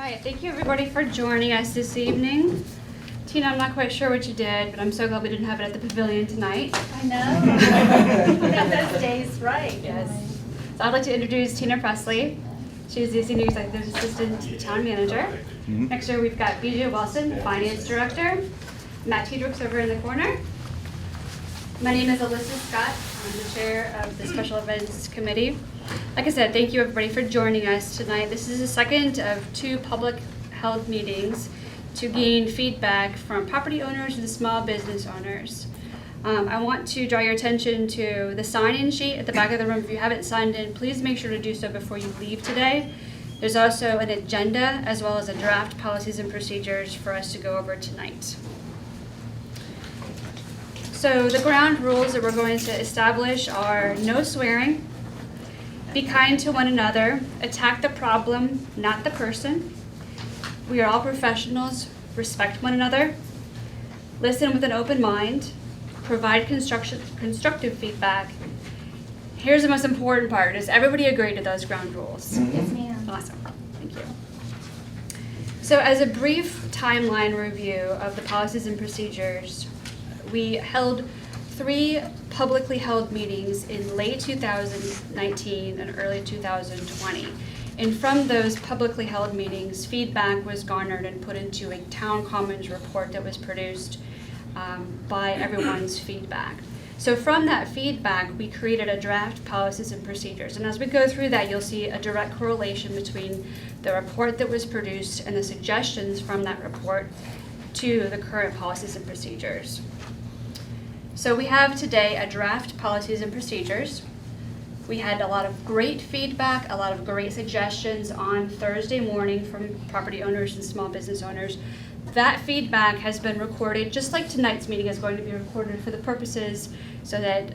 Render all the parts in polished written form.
right, thank you everybody for joining us this evening. Tina, I'm not quite sure what you did, but I'm so glad we didn't have it at the pavilion tonight. I know. We got those days right. Yes. So I'd like to introduce Tina Presley. She's the Senior Executive Assistant to the Town Manager. Next to her, we've got BJ Wilson, Finance Director. Matt Tedrick's over in the corner. My name is Alyssa Scott. I'm the Chair of the Special Events Committee. Like I said, thank you everybody for joining us tonight. This is the second of two public held meetings to gain feedback from property owners and small business owners. I want to draw your attention to the sign-in sheet at the back of the room. If you haven't signed in, please make sure to do so before you leave today. There's also an agenda as well as a draft policies and procedures for us to go over tonight. So the ground rules that we're going to establish are no swearing, be kind to one another, attack the problem, not the person. We are all professionals, respect one another, listen with an open mind, provide constructive feedback. Here's the most important part. Does everybody agree to those ground rules? Yes, ma'am. Awesome. Thank you. So as a brief timeline review of the policies and procedures, we held 3 publicly held meetings in late 2019 and early 2020. And from those publicly held meetings, feedback was garnered and put into a Town Commons report that was produced by everyone's feedback. So from that feedback, we created a draft policies and procedures. And as we go through that, you'll see a direct correlation between the report that was produced and the suggestions from that report to the current policies and procedures. So we have today a draft policies and procedures. We had a lot of great feedback, a lot of great suggestions on Thursday morning from property owners and small business owners. That feedback has been recorded, just like tonight's meeting is going to be recorded for the purposes so that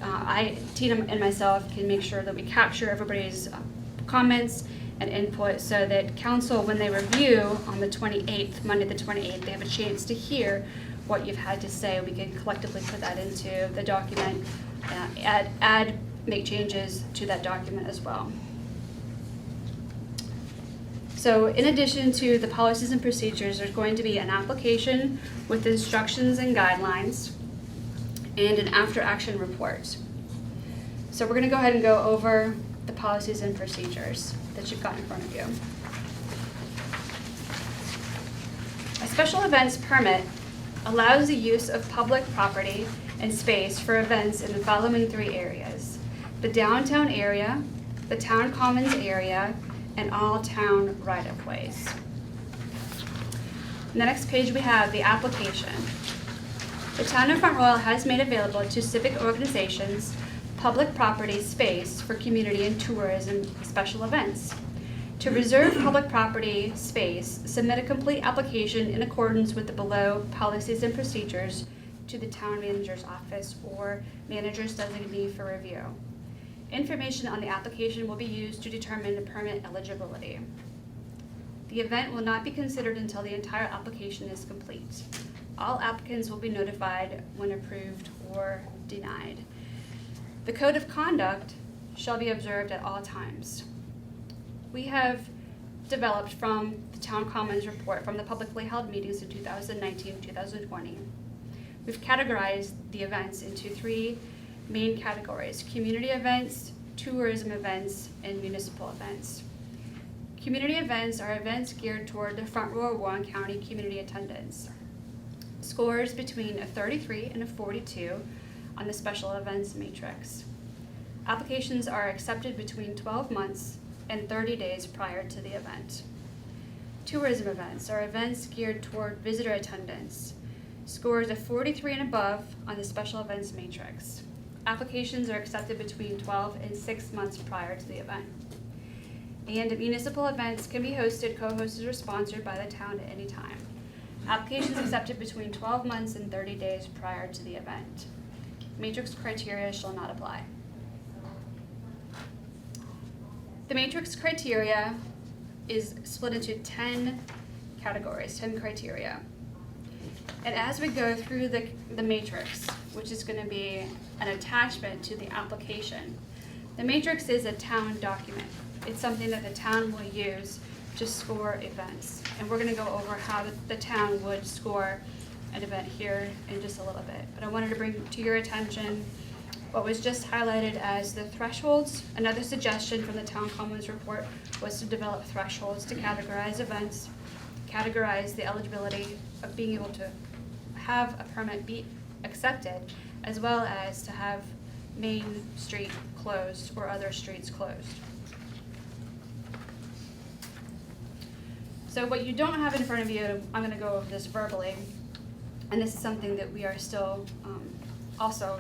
Tina and myself can make sure that we capture everybody's comments and input so that council, when they review on the 28th, Monday the 28th, they have a chance to hear what you've had to say. We can collectively put that into the document, make changes to that document as well. So in addition to the policies and procedures, there's going to be an application with instructions and guidelines and an after-action report. So we're going to go ahead and go over the policies and procedures that you've got in front of you. A special events permit allows the use of public property and space for events in the following 3 areas: the downtown area, the town commons area, and all town right-of-ways. On the next page we have the application. The town of Front Royal has made available to civic organizations public property space for community and tourism special events. To reserve public property space, submit a complete application in accordance with the below policies and procedures to the town manager's office or manager's designee for review. Information on the application will be used to determine the permit eligibility. The event will not be considered until the entire application is complete. All applicants will be notified when approved or denied. The code of conduct shall be observed at all times. We have developed from the Town Commons report from the publicly held meetings in 2019 and 2020. We've categorized the events into 3 main categories: community events, tourism events, and municipal events. Community events are events geared toward the Front Royal Warren County community attendance. Scores between a 33 and a 42 on the special events matrix. Applications are accepted between 12 months and 30 days prior to the event. Tourism events are events geared toward visitor attendance. Scores of 43 and above on the special events matrix. Applications are accepted between 12 and 6 months prior to the event. And municipal events can be hosted, co-hosted, or sponsored by the town at any time. Applications accepted between 12 months and 30 days prior to the event. Matrix criteria shall not apply. The matrix criteria is split into 10 categories, 10 criteria. And as we go through the matrix, which is going to be an attachment to the application, the matrix is a town document. It's something that the town will use to score events. And we're gonna go over how the town would score an event here in just a little bit. But I wanted to bring to your attention what was just highlighted as the thresholds. Another suggestion from the Town Commons report was to develop thresholds to categorize events, categorize the eligibility of being able to have a permit be accepted, as well as to have Main Street closed or other streets closed. So what you don't have in front of you, I'm going to go over this verbally, and this is something that we are still also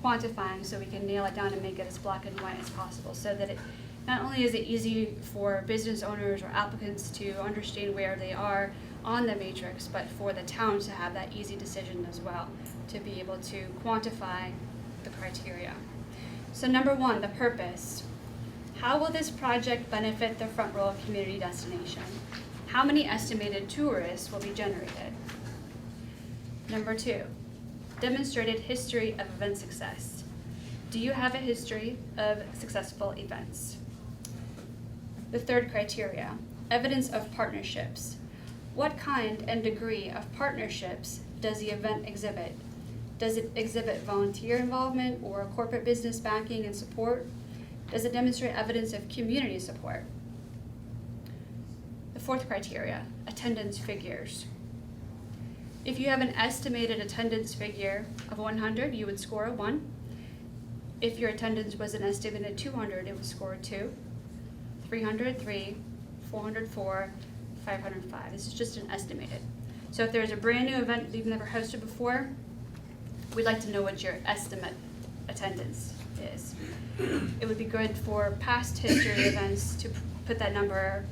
quantifying so we can nail it down and make it as black and white as possible, so that it not only is it easy for business owners or applicants to understand where they are on the matrix, but for the town to have that easy decision as well, to be able to quantify the criteria. So number one, the purpose. How will this project benefit the Front Royal community destination? How many estimated tourists will be generated? Number two, demonstrated history of event success. Do you have a history of successful events? The third criteria, evidence of partnerships. What kind and degree of partnerships does the event exhibit? Does it exhibit volunteer involvement or corporate business backing and support? Does it demonstrate evidence of community support? The fourth criteria, attendance figures. If you have an estimated attendance figure of 100, you would score a 1. If your attendance was an estimated 200, it would score a 2. 300, 3, 400, 4, 505. This is just an estimated. So if there's a brand new event that you've never hosted before, we'd like to know what your estimate attendance is. It would be good for past history events to put that number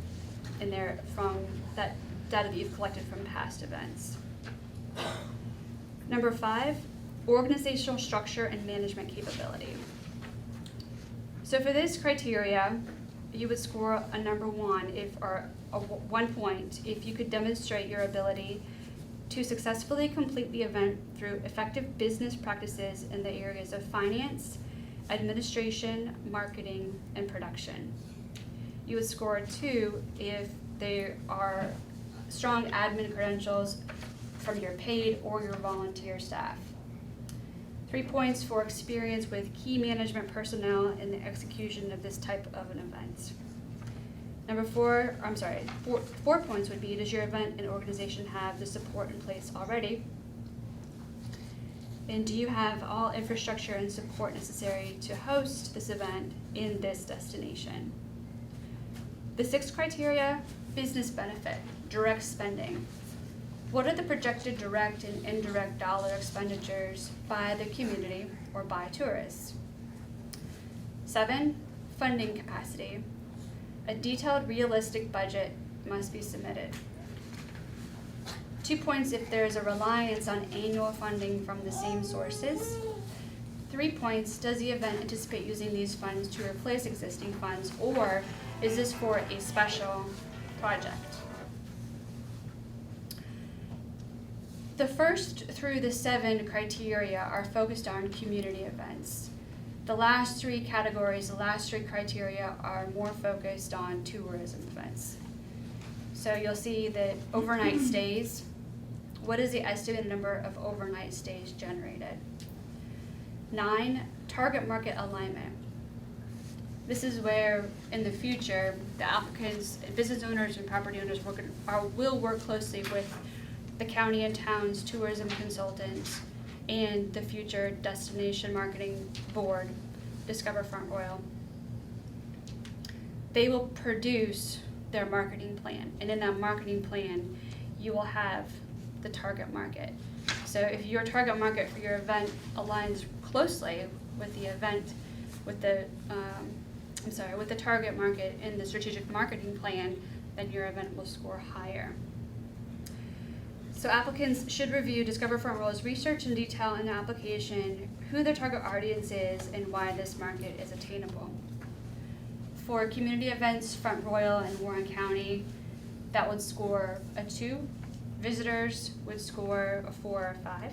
in there from that data that you've collected from past events. Number 5, organizational structure and management capability. So for this criteria, you would score a number 1 or a 1 point if you could demonstrate your ability to successfully complete the event through effective business practices in the areas of finance, administration, marketing, and production. You would score a 2 if there are strong admin credentials from your paid or your volunteer staff. 3 points for experience with key management personnel in the execution of this type of an event. Number 4 points would be, does your event and organization have the support in place already? And do you have all infrastructure and support necessary to host this event in this destination? The 6th criteria, business benefit, direct spending. What are the projected direct and indirect dollar expenditures by the community or by tourists? 7, funding capacity. A detailed, realistic budget must be submitted. 2 points if there is a reliance on annual funding from the same sources. 3 points, does the event anticipate using these funds to replace existing funds, or is this for a special project? The first through the 7 criteria are focused on community events. The last 3 categories, the last 3 criteria are more focused on tourism events. So you'll see that overnight stays. What is the estimated number of overnight stays generated? 9, target market alignment. This is where, in the future, the applicants, business owners, and property owners will work closely with the county and town's tourism consultants and the future destination marketing board, Discover Front Royal. They will produce their marketing plan, and in that marketing plan, you will have the target market. So if your target market for your event aligns closely with the event, with the target market in the strategic marketing plan, then your event will score higher. So applicants should review Discover Front Royal's research in detail in the application, who their target audience is, and why this market is attainable. For community events, Front Royal and Warren County, that would score a 2. Visitors would score a 4 or 5.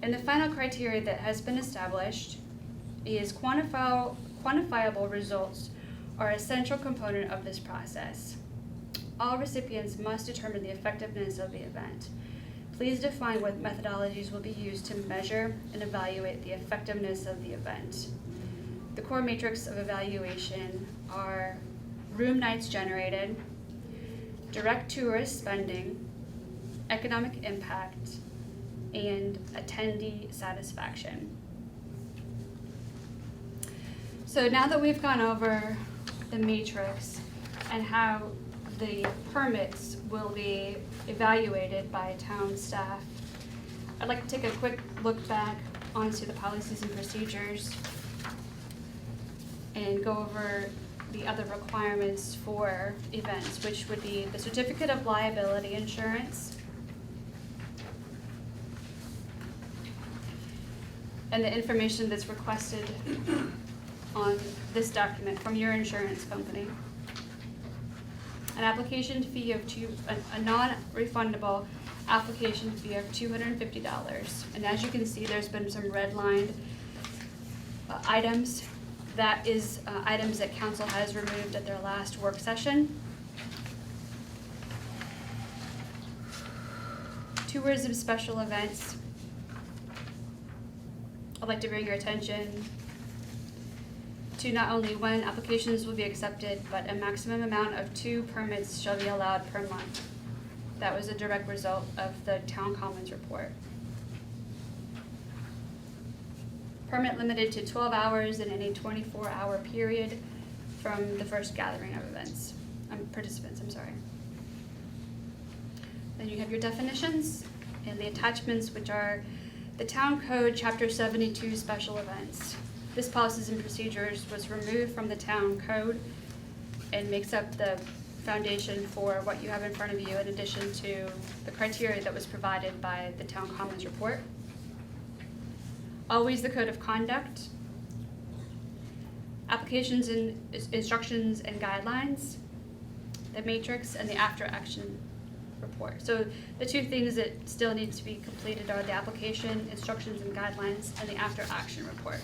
And the final criteria that has been established is quantifiable results are a central component of this process. All recipients must determine the effectiveness of the event. Please define what methodologies will be used to measure and evaluate the effectiveness of the event. The core matrix of evaluation are room nights generated, direct tourist spending, economic impact, and attendee satisfaction. So now that we've gone over the matrix and how the permits will be evaluated by town staff, I'd like to take a quick look back onto the policies and procedures and go over the other requirements for events, which would be the certificate of liability insurance and the information that's requested on this document from your insurance company. An application fee of a non-refundable application fee of $250. And as you can see, there's been some redlined items. That is items that council has removed at their last work session. Tourism special events. I'd like to bring your attention to not only when applications will be accepted, but a maximum amount of 2 permits shall be allowed per month. That was a direct result of the Town Commons report. Permit limited to 12 hours in any 24-hour period from the first gathering of participants. Then you have your definitions and the attachments, which are the Town Code Chapter 72 special events. This policies and procedures was removed from the Town Code and makes up the foundation for what you have in front of you, in addition to the criteria that was provided by the Town Commons report. Always the code of conduct, applications and instructions and guidelines, the matrix, and the after action report. So the 2 things that still need to be completed are the application, instructions and guidelines, and the after action report.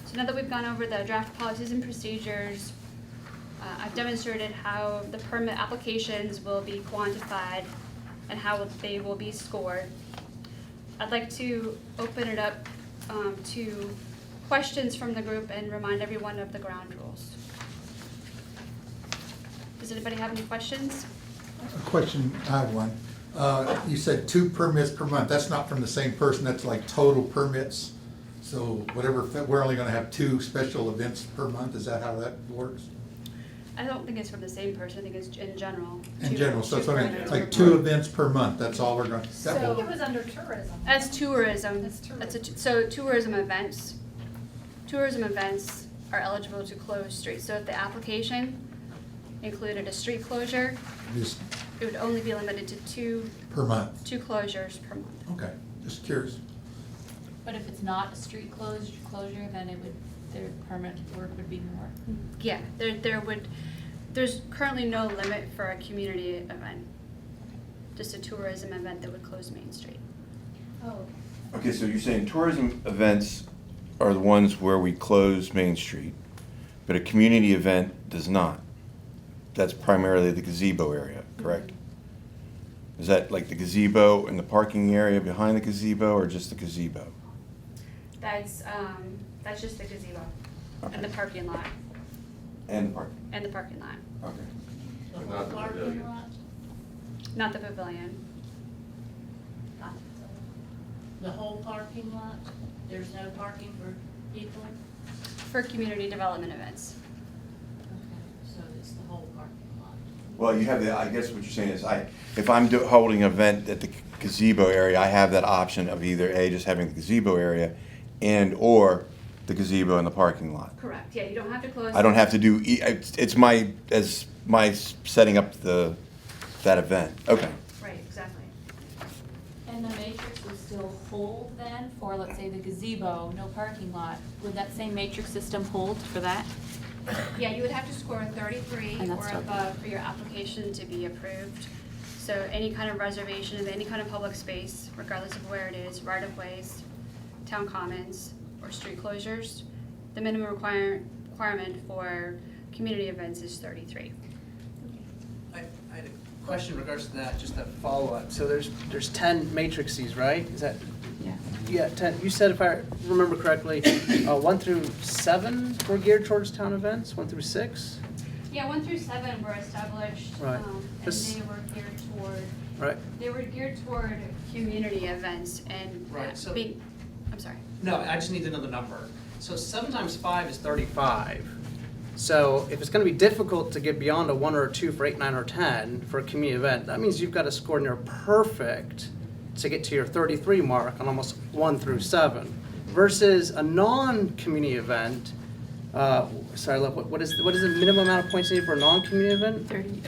So now that we've gone over the draft policies and procedures, I've demonstrated how the permit applications will be quantified and how they will be scored. I'd like to open it up to questions from the group and remind everyone of the ground rules. Does anybody have any questions? A question, I have one. You said 2 permits per month. That's not from the same person, that's like total permits. So whatever, we're only gonna have 2 special events per month, is that how that works? I don't think it's from the same person, I think it's in general. In general, so it's two only permits. like 2 events per month, that's all we're going, I that think will, it was under tourism. That's tourism. That's tourism. So tourism events are eligible to close streets. So if the application included a street closure, just it would only be limited to two per month. closures per month. Okay, just curious. But if it's not a street closure, then their permit work would be more? Yeah, there's currently no limit for a community event. Just a tourism event that would close Main Street. Oh, Okay, so you're saying tourism events are the ones where we close Main Street, but a community event does not. That's primarily the gazebo area, correct? Is that like the gazebo and the parking area behind the gazebo, or just the gazebo? That's just the gazebo and Okay. the parking lot, And the parking, and the parking lot, okay. The Not whole the parking pavilion. lot? not the pavilion. The whole parking lot? There's no parking for people? For community development events. Okay, so it's the whole parking lot. Well, you have I guess what you're saying is if I'm holding an event at the gazebo area, I have that option of either A, just having the gazebo area, and/or the gazebo in the parking lot. Correct, yeah, you don't have to close. I don't have to do, it's my setting up that event. Okay. Right, exactly. And the matrix would still hold then for, let's say, the gazebo, no parking lot? Would that same matrix system hold for that? Yeah, you would have to score 33 And or that's what- above for your application to be approved. So any kind of reservation of any kind of public space, regardless of where it is, right-of-ways, town commons, or street closures, the minimum requirement for community events is 33. I had a question in regards to that, just a follow-up. So there's 10 matrices, right? Is that? Yeah. Yeah, 10. You said, if I remember correctly, 1 through 7 were geared towards town events, 1 through 6? Yeah, 1 through 7 were established, Right. and This- they were geared toward, Right. community events and Right, so- I'm sorry. No, I just need to know the number. So 7 times 5 is 35. So if it's gonna be difficult to get beyond a 1 or a 2 for 8, 9, or 10 for a community event, that means you've got to score near perfect to get to your 33 mark on almost 1 through 7. Versus a non-community event, sorry, look, what is the minimum amount of points needed for a non-community event? 30,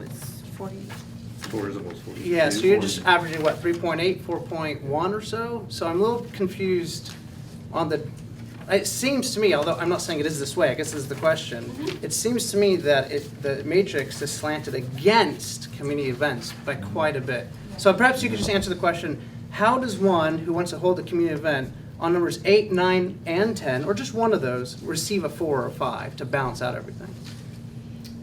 it's 40. Tourism was 42. Yeah, so you're just averaging, what, 3.8, 4.1 or so? So I'm a little confused on the, it seems to me, although I'm not saying it is this way, I guess this is the question. It seems to me that the matrix is slanted against community events by quite a bit. So perhaps you could just answer the question, how does one who wants to hold a community event on numbers 8, 9, and 10, or just one of those, receive a 4 or a 5 to balance out everything?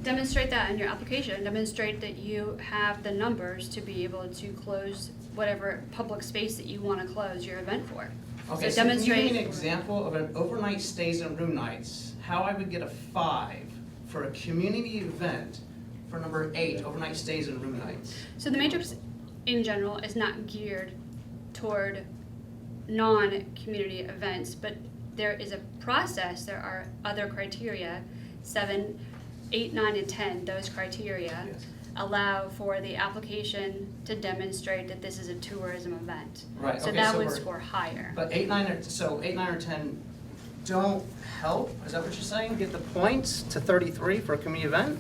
Demonstrate that in your application. Demonstrate that you have the numbers to be able to close whatever public space that you want to close your event for. Okay, so can you give me an example of an overnight stays and room nights, how I would get a 5 for a community event for number 8, overnight stays and room nights? So the matrix in general is not geared toward non-community events, but there is a process, there are other criteria, 7, 8, 9, and 10, those criteria Yes. allow for the application to demonstrate that this is a tourism event. Right, So okay, that so would we're- score higher. But 8, 9, so 8, 9, or 10 don't help, is that what you're saying? Get the points to 33 for a community event?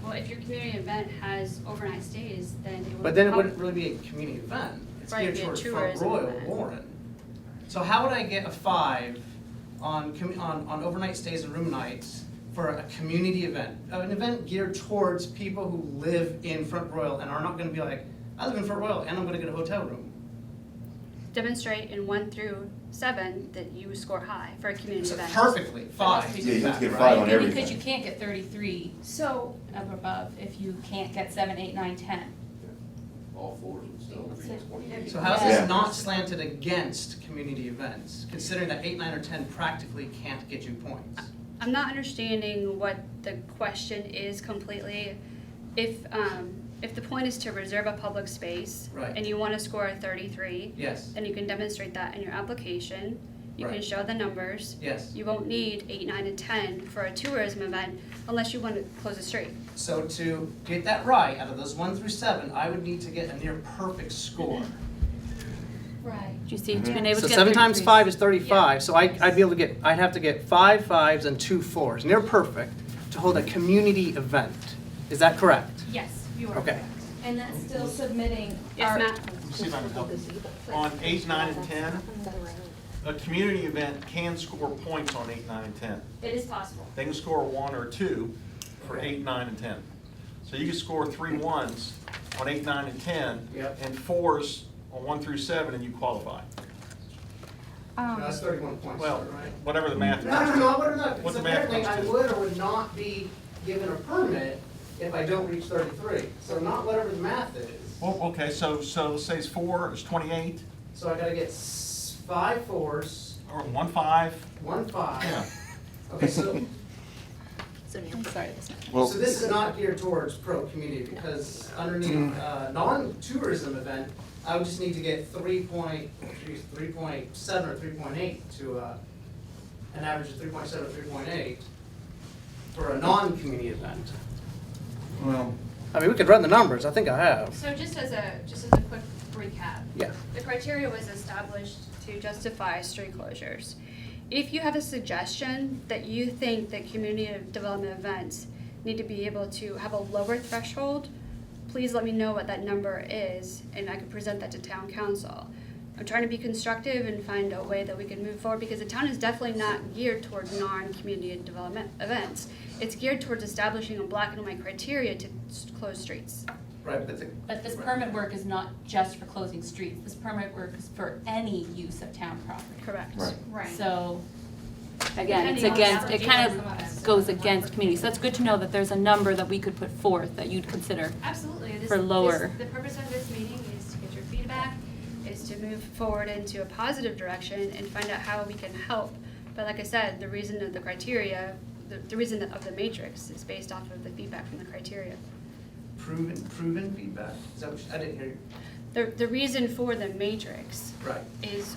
Well, if your community event has overnight stays, then it would. But then it wouldn't really be a community event. It's Right, geared it'd be a towards Front tourism Royal, event. Warren. So how would I get a 5 on overnight stays and room nights for a community event? An event geared towards people who live in Front Royal and are not gonna be like, I live in Front Royal and I'm gonna get a hotel room. Demonstrate in 1 through 7 that you score high for a community So event. perfectly, 5. Yeah, you have to get right? 5 on Because everything. you can't get 33 So, up above if you can't get 7, 8, 9, 10. All fours would still be So how's Yeah. this not slanted against community events, considering that 8, 9, or 10 practically can't get you points? I'm not understanding what the question is completely. If the point is to reserve a public space. Right. And you want to score a 33. Yes, Then you can demonstrate that in your application. You can Right. show the numbers. yes. You won't need 8, 9, and 10 for a tourism event unless you want to close a street. So to get that right, out of those 1 through 7, I would need to get a near perfect score. right. Do you see, to be able So to get 7 times 33s. 5 is 35, so I'd be able to get, I'd have to get 5 5s and 2 4s, near perfect, to hold a community event. Is that correct? Yes, you are Okay. correct. And that's still submitting Yes, our. Matt? Let me see if I can help. On 8, 9, and 10, a community event can score points on 8, 9, and 10. It is possible. They can score 1 or 2 for 8, 9, and 10. So you can score 3 1s on 8, 9, and 10, Yep. and 4s on 1 through 7, and you qualify. That's 31 points, Well, right? whatever the math No, no, is. no, I would not, What because the math apparently I comes to. would or would not be given a permit if I don't reach 33. So not whatever the math is. Well, okay, so let's say it's 4, it's 28, So I gotta get 5 4s, or 1 5. 1 5. Yeah. Okay, so, I'm sorry, that's not. Well, so this is not geared towards pro-community, because underneath, non-tourism event, I would just need to get 3.7 or 3.8 to, an average of 3.7 or 3.8 for a non-community event. well, I mean, we could run the numbers, I think I have. So just as a quick recap. Yeah. The criteria was established to justify street closures. If you have a suggestion that you think that community development events need to be able to have a lower threshold, please let me know what that number is, and I can present that to town council. I'm trying to be constructive and find a way that we can move forward, because the town is definitely not geared towards non-community development events. It's geared towards establishing a black and white criteria to close streets. Right, But this permit work is not just for closing streets. This permit work is for any use of town property. Correct. Right. Right. So again, it's Depending on the against, it kind of goes against community. So that's good to know that there's a number that we could put forth that you'd consider. Absolutely. For lower. The purpose of this meeting is to get your feedback, is to move forward into a positive direction and find out how we can help. But like I said, the reason of the criteria, the reason of the matrix is based off of the feedback from the criteria. Proven feedback? Is that what I didn't hear you. The reason for the matrix Right. is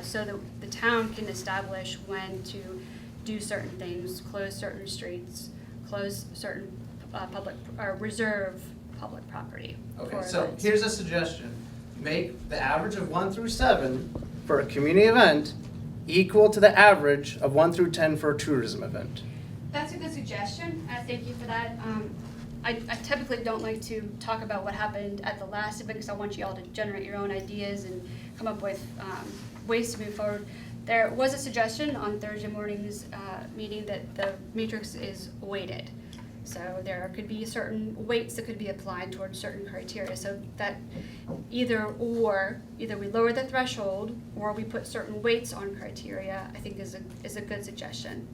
so that the town can establish when to do certain things, close certain streets, close certain public, or reserve public property. Okay, for so events. here's a suggestion. Make the average of 1 through 7 for a community event equal to the average of 1 through 10 for a tourism event. That's a good suggestion. Thank you for that. I typically don't like to talk about what happened at the last event because I want you all to generate your own ideas and come up with ways to move forward. There was a suggestion on Thursday morning's meeting that the matrix is weighted. So there could be certain weights that could be applied towards certain criteria. So that either we lower the threshold or we put certain weights on criteria, I think is a good suggestion.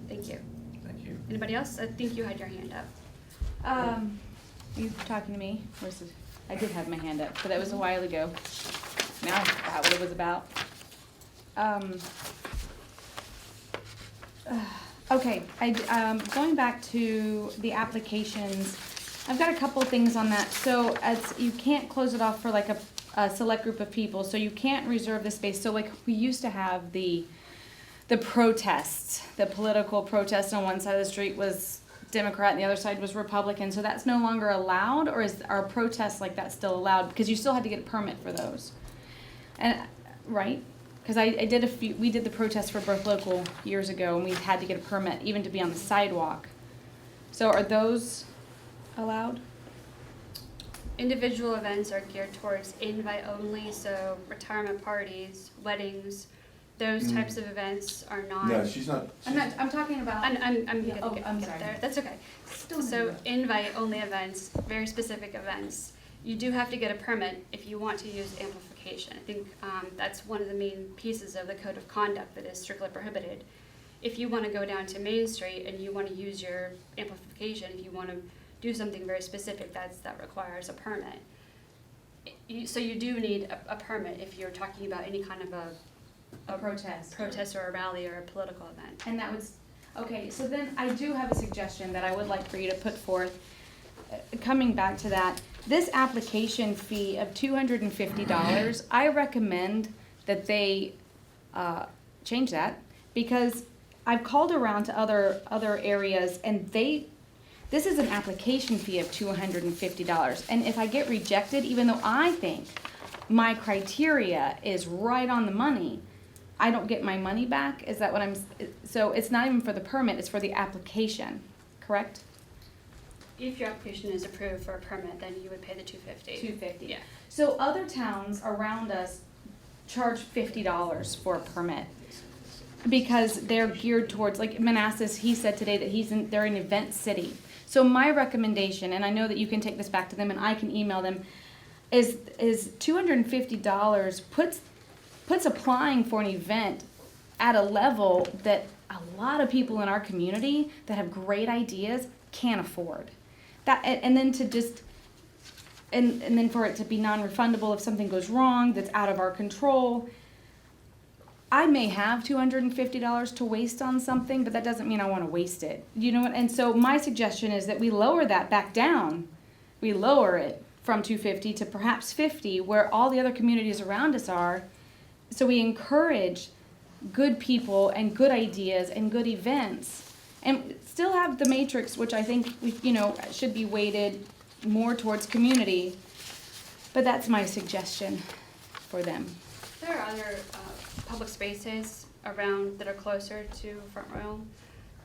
Thank you. Thank you. Anybody else? I think you had your hand up. You talking to me? Versus, I did have my hand up, but that was a while ago. Now I forgot what it was about. Okay, going back to the applications, I've got a couple things on that. So you can't close it off for like a select group of people, so you can't reserve the space. So like we used to have the protests, the political protest on one side of the street was Democrat and the other side was Republican, so that's no longer allowed, or are protests like that still allowed? Because you still had to get a permit for those. And, right? Because we did the protest for Birth Local years ago, and we had to get a permit even to be on the sidewalk. So are those allowed? Individual events are geared towards invite only, so retirement parties, weddings, those types of events are not. No, she's not. I'm talking about. I'm Yeah, gonna oh, get I'm sorry. there. That's okay. So invite only events, very specific events. You do have to get a permit if you want to use amplification. I think that's one of the main pieces of the code of conduct that is strictly prohibited. If you want to go down to Main Street and you want to use your amplification, if you want to do something very specific, that requires a permit. So you do need a permit if you're talking about any kind of a protest or a rally or a political event. And that was, okay, so then I do have a suggestion that I would like for you to put forth. Coming back to that, this application fee of $250, I recommend that they change that, because I've called around to other areas and this is an application fee of $250. And if I get rejected, even though I think my criteria is right on the money, I don't get my money back. Is that what so it's not even for the permit, it's for the application, correct? If your application is approved for a permit, then you would pay the $250. $250. Yeah. So other towns around us charge $50 for a permit because they're geared towards, like Manassas, he said today that they're an event city. So my recommendation, and I know that you can take this back to them and I can email them, is $250 puts applying for an event at a level that a lot of people in our community that have great ideas can't afford. And then to just, and then for it to be non-refundable if something goes wrong that's out of our control. I may have $250 to waste on something, but that doesn't mean I want to waste it. You know what? And so my suggestion is that we lower that back down. We lower it from $250 to perhaps $50, where all the other communities around us are. So we encourage good people and good ideas and good events, and still have the matrix, which I think should be weighted more towards community. But that's my suggestion for them. There are other public spaces around that are closer to Front Royal.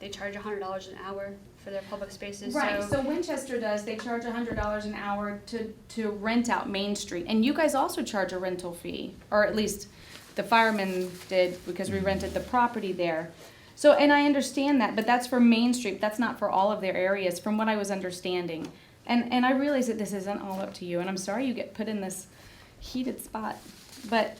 They charge $100 an hour for their public spaces. Right, so Winchester does, they charge $100 an hour to rent out Main Street. And you guys also charge a rental fee, or at least the firemen did, because we rented the property there. So, and I understand that, but that's for Main Street, that's not for all of their areas, from what I was understanding. And I realize that this isn't all up to you, and I'm sorry you get put in this heated spot. But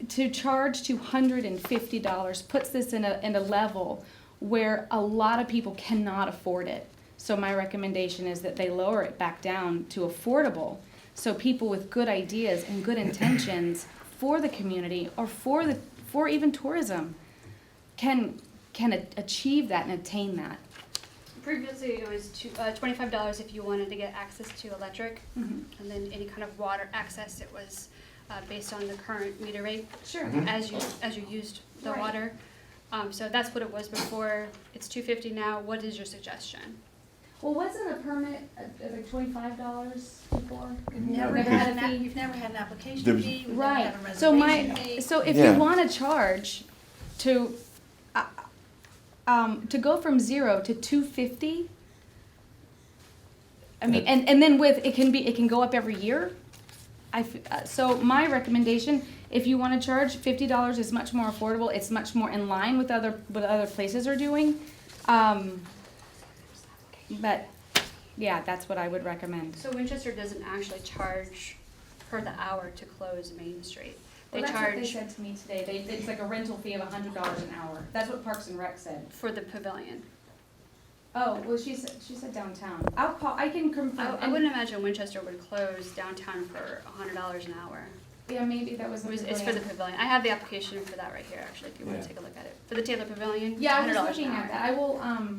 to charge $250 puts this in a level where a lot of people cannot afford it. So my recommendation is that they lower it back down to affordable, so people with good ideas and good intentions for the community or for even tourism can achieve that and attain that. Previously, it was $25 if you wanted to get access to electric, Mhm. and then any kind of water access, it was based on the current meter rate. Sure. As you used the Right. water. So that's what it was before. It's $250 now. What is your suggestion? Well, wasn't a permit like $25 before? You've never Never had had a fee? you've never had an application There was- fee, you've never Right, had a so reservation fee. so if Yeah. you wanna charge to go from 0 to 250, I mean, and then it can go up every year. So my recommendation, if you wanna charge $50 is much more affordable, it's much more in line with what other places are doing. But, yeah, that's what I would recommend. So Winchester doesn't actually charge per the hour to close Main Street. They Well, that's what they charge said to me today, it's like a rental fee of $100 an hour, that's what Parks and Rec said. for the pavilion. Oh, well, she said downtown. I can confirm. I wouldn't imagine Winchester would close downtown for $100 an hour. Yeah, maybe that was. It's for the pavilion. I have the application for that right here, actually, if you want Yeah. to take a look at it. For the Taylor Pavilion, Yeah, I was $100 looking an at hour. that.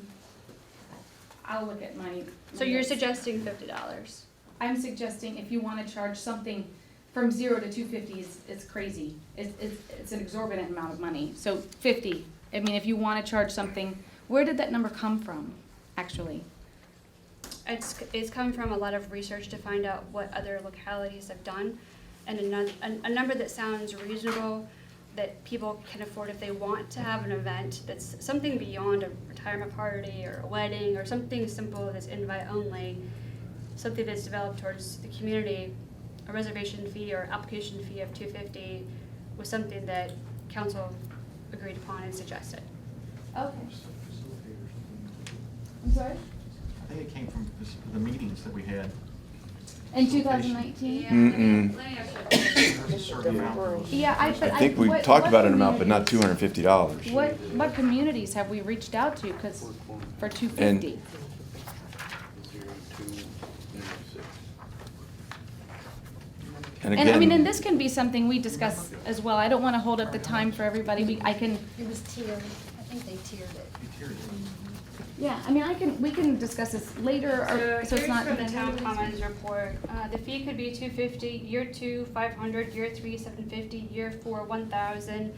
I'll look at my. So you're suggesting $50? I'm suggesting if you wanna charge something from 0 to 250 it's crazy. It's an exorbitant amount of money. So 50, I mean, if you wanna charge something, where did that number come from, actually? It's come from a lot of research to find out what other localities have done, and a number that sounds reasonable, that people can afford if they want to have an event that's something beyond a retirement party or a wedding or something simple that's invite only, something that's developed towards the community. A reservation fee or application fee of $250 was something that council agreed upon and suggested. Okay. I'm sorry? I think it came from the meetings that we had. In 2019? Mm-mm. Let me actually. There's a certain amount. Yeah, I think we talked about an amount, but not $250. What communities have we reached out to, for $250? And And I mean, and again, this can be something we discuss as well. I don't wanna hold up the time for everybody. It was tiered, I think they tiered it. Yeah, I mean, we can discuss this later, or, so it's here's not. from the town commons report. The fee could be $250, year 2, $500, year 3, $750, year 4, $1,000.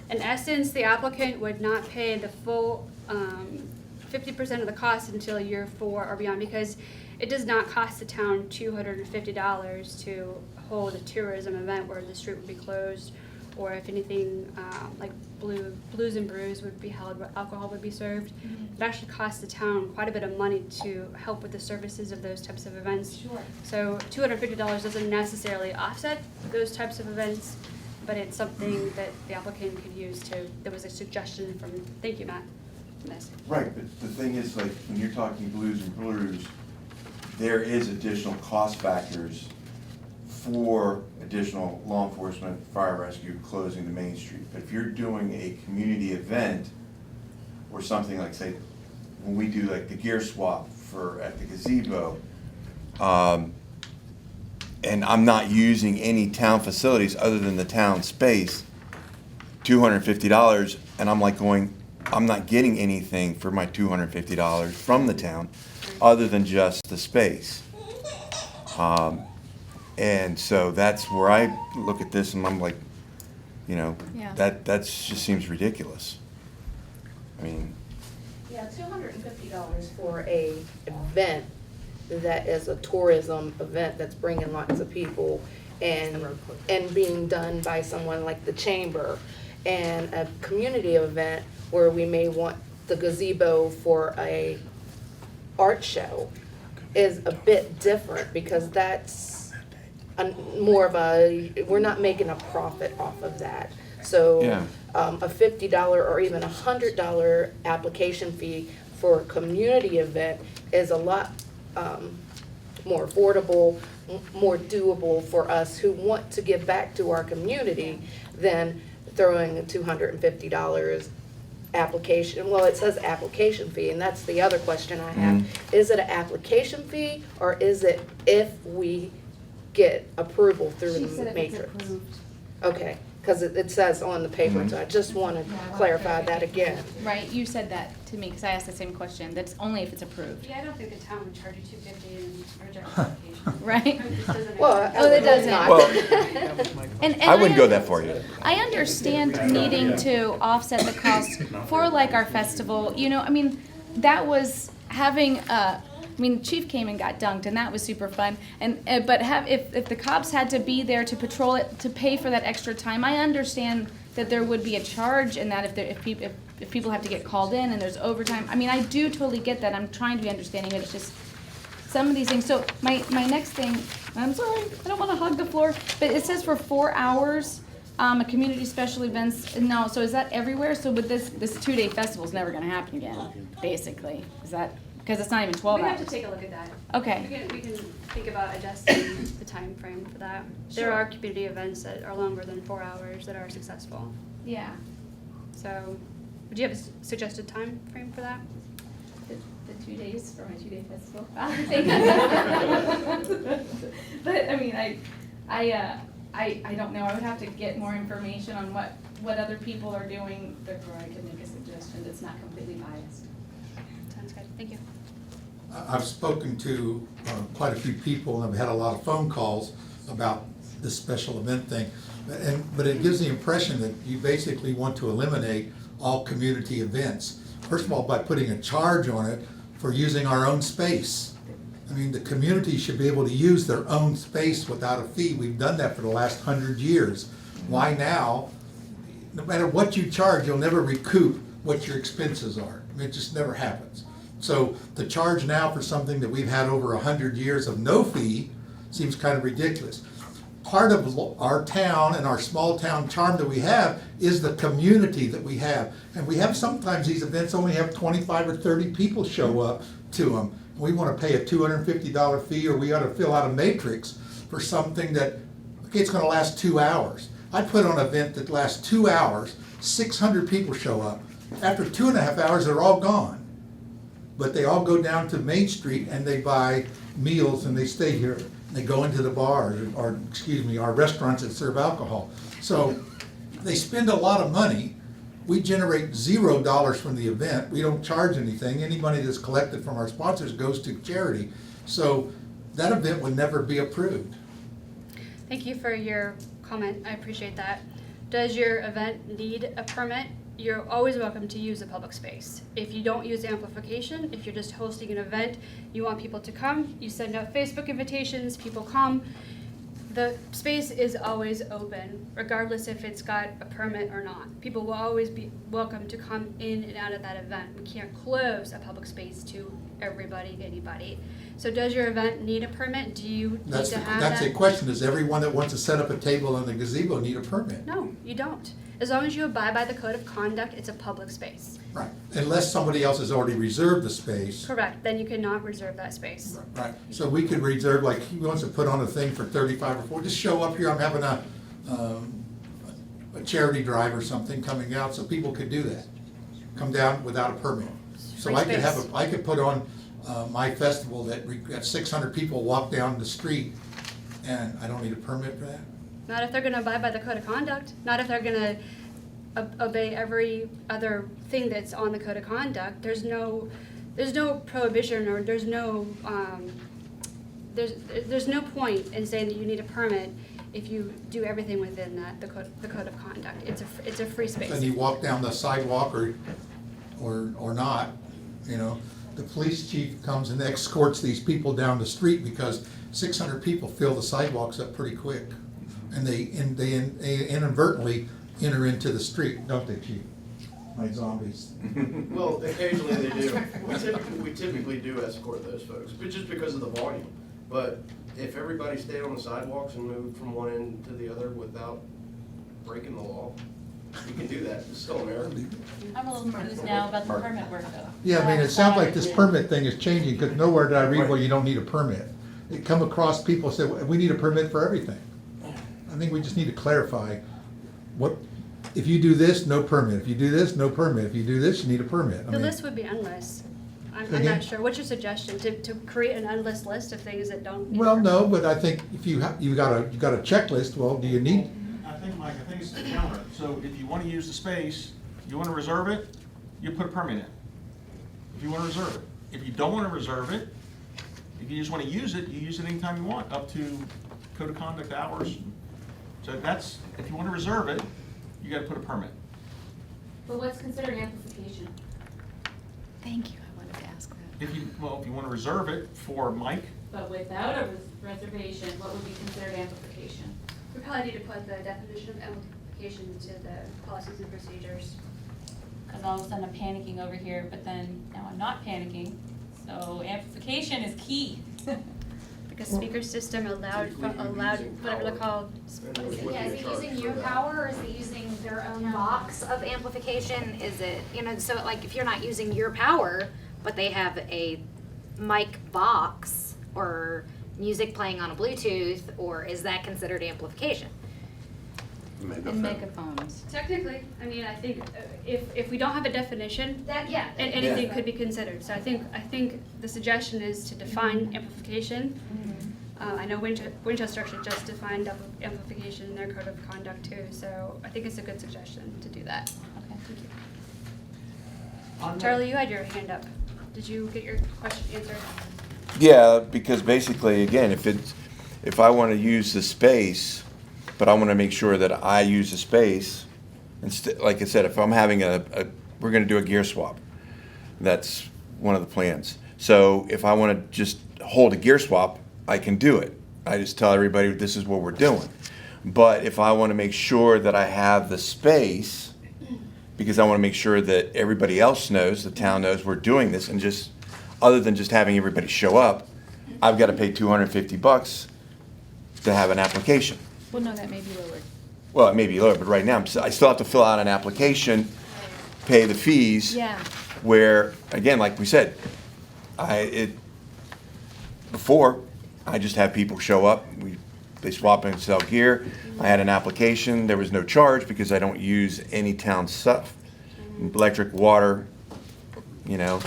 In essence, the applicant would not pay the full 50% of the cost until year 4 or beyond, because it does not cost the town $250 to hold a tourism event where the street would be closed, or if anything, like Blues and Brews would be held where alcohol would be served. It actually costs the town quite a bit of money to help with the services of those types of events. Sure. So $250 doesn't necessarily offset those types of events, but it's something that the applicant could use there was a suggestion from, thank you, Matt, on this. right, but the thing is, like, when you're talking Blues and Brews, there is additional cost factors for additional law enforcement, fire rescue, closing the main street. But if you're doing a community event or something like, say, when we do like the gear swap at the gazebo, and I'm not using any town facilities other than the town space, $250, and I'm like going, I'm not getting anything for my $250 from the town other than just the space. And so that's where I look at this and I'm like, Yeah. that's just seems ridiculous. I mean, Yeah, $250 for a event that is a tourism event that's bringing lots of people and being done by someone like the chamber, and a community event where we may want the gazebo for a art show is a bit different, because that's more of we're not making a profit off of that. So Yeah. a $50 or even $100 application fee for a community event is a lot more affordable, more doable for us who want to give back to our community than throwing a $250 application. Well, it says application fee, and that's the other question I have. Is it an application fee, or is it if we get approval through She said the if it's matrix? approved. Okay, because it says on the paper, so I just want to clarify that again. Right, you said that to me, because I asked the same question, that's only if it's approved, Yeah, I don't think the town would charge you $250 and reject the application. right? This doesn't Well, make sense. Oh, it doesn't. not. Well, And I wouldn't go that far yet. I understand needing to offset the cost for like our festival, you know, I mean, that was having, I mean, Chief came and got dunked and that was super fun. And, but if the cops had to be there to patrol it, to pay for that extra time, I understand that there would be a charge and that if people have to get called in and there's overtime. I mean, I do totally get that. I'm trying to be understanding, but it's just some of these things. So my next thing, I'm sorry, I don't want to hug the floor, but it says for 4 hours, a community special events. No, so is that everywhere? So with this 2-day festival is never going to happen again, basically. Is that, because it's not even 12 We hours? have to take a look at that. Okay. We can think about adjusting the time frame for that. There are community events that are longer than 4 hours that are successful. Yeah. So, would you have a suggested time frame for that? The 2 days for my 2-day festival. But I mean, I don't know. I would have to get more information on what other people are doing before I could make a suggestion that's not completely biased. Sounds good, thank you. I've spoken to quite a few people, and I've had a lot of phone calls about this special event thing. But it gives the impression that you basically want to eliminate all community events. First of all, by putting a charge on it for using our own space. I mean, the community should be able to use their own space without a fee. We've done that for the last 100 years. Why now? No matter what you charge, you'll never recoup what your expenses are. I mean, it just never happens. So the charge now for something that we've had over 100 years of no fee seems kind of ridiculous. Part of our town and our small town charm that we have is the community that we have. And we have sometimes these events only have 25 or 30 people show up to them. We want to pay a $250 fee, or we ought to fill out a matrix for something that, okay, it's going to last 2 hours. I put on an event that lasts 2 hours, 600 people show up. After 2.5 hours, they're all gone. But they all go down to Main Street and they buy meals and they stay here. They go into the bars, or excuse me, our restaurants that serve alcohol. So they spend a lot of money. We generate $0 from the event. We don't charge anything. Any money that's collected from our sponsors goes to charity. So that event would never be approved. Thank you for your comment, I appreciate that. Does your event need a permit? You're always welcome to use a public space. If you don't use amplification, if you're just hosting an event, you want people to come, you send out Facebook invitations, people come. The space is always open, regardless if it's got a permit or not. People will always be welcome to come in and out of that event. We can't close a public space to everybody, anybody. So does your event need a permit? Do you need That's to the, have that's that? the question. Does everyone that wants to set up a table in the gazebo need a permit? No, you don't. As long as you abide by the code of conduct, it's a public space. Right. Unless somebody else has already reserved the space. Correct, then you cannot reserve that space. Right, so we could reserve, like, he wants to put on a thing for 35 or 40, just show up here, I'm having a charity drive or something coming out, so people could do that. Come down without a permit. So Free I could have, space. I could put on my festival that got 600 people walk down the street, and I don't need a permit for that? Not if they're gonna abide by the code of conduct, not if they're gonna obey every other thing that's on the code of conduct. There's no prohibition, or there's no point in saying that you need a permit if you do everything within the code of conduct. It's a free space. And you walk down the sidewalk or not, you know. The police chief comes and escorts these people down the street because 600 people fill the sidewalks up pretty quick. And they inadvertently enter into the street, don't they, chief? My zombies. Well, occasionally they do. We typically do escort those folks, but just because of the volume. But if everybody stayed on the sidewalks and moved from one end to the other without breaking the law, you can do that. It's still America. I'm a little confused now about the permit work though. Yeah, I mean, it sounds like this permit thing is changing, because nowhere did I read where you don't need a permit. it come across people say, we need a permit for everything. I think we just need to clarify what, if you do this, no permit. If you do this, no permit. If you do this, you need a permit. I The mean, list would be endless. I'm Again? not sure. What's your suggestion? To create an endless list of things that don't? need a Well, permit? no, but I think if you got a checklist, well, do you need, I think, Mike, I think it's the counter. So if you want to use the space, you want to reserve it, you put a permit in. If you want to reserve it. If you don't want to reserve it, if you just want to use it, you use it anytime you want, up to code of conduct hours. So that's, if you want to reserve it, you got to put a permit. But what's considered amplification? Thank you, I wanted to ask that. If you want to reserve it for Mike, But without a reservation, what would be considered amplification? We probably need to put the definition of amplification into the policies and procedures. Because all of a sudden I'm panicking over here, but then now I'm not panicking. So amplification is key. Like a speaker system allowed, whatever they're called. Yeah, is he using your power or is he using their own box of amplification? Is it, so like if you're not using your power, but they have a mic box or music playing on a Bluetooth, or is that considered amplification? And megaphones. Technically, I mean, I think if we don't have a definition, Yeah. and anything could be considered. So I think the suggestion is to define amplification. I know Winchester actually just defined amplification in their code of conduct too, so I think it's a good suggestion to do that. Okay. Thank you. on the- Charlie, you had your hand up. Did you get your question answered? Yeah, because basically, again, if I want to use the space, but I want to make sure that I use the space, like I said, if I'm having we're going to do a gear swap. That's one of the plans. So if I want to just hold a gear swap, I can do it. I just tell everybody this is what we're doing. But if I want to make sure that I have the space, because I want to make sure that everybody else knows, the town knows we're doing this, and just, other than just having everybody show up, I've got to pay $250 to have an application. Well, no, that may be lowered. Well, it may be lower, but right now, I still have to fill out an application, pay the fees. Yeah. Where, again, like we said, before, I just have people show up, they swap and sell gear. I had an application, there was no charge because I don't use any town stuff. Electric, water, The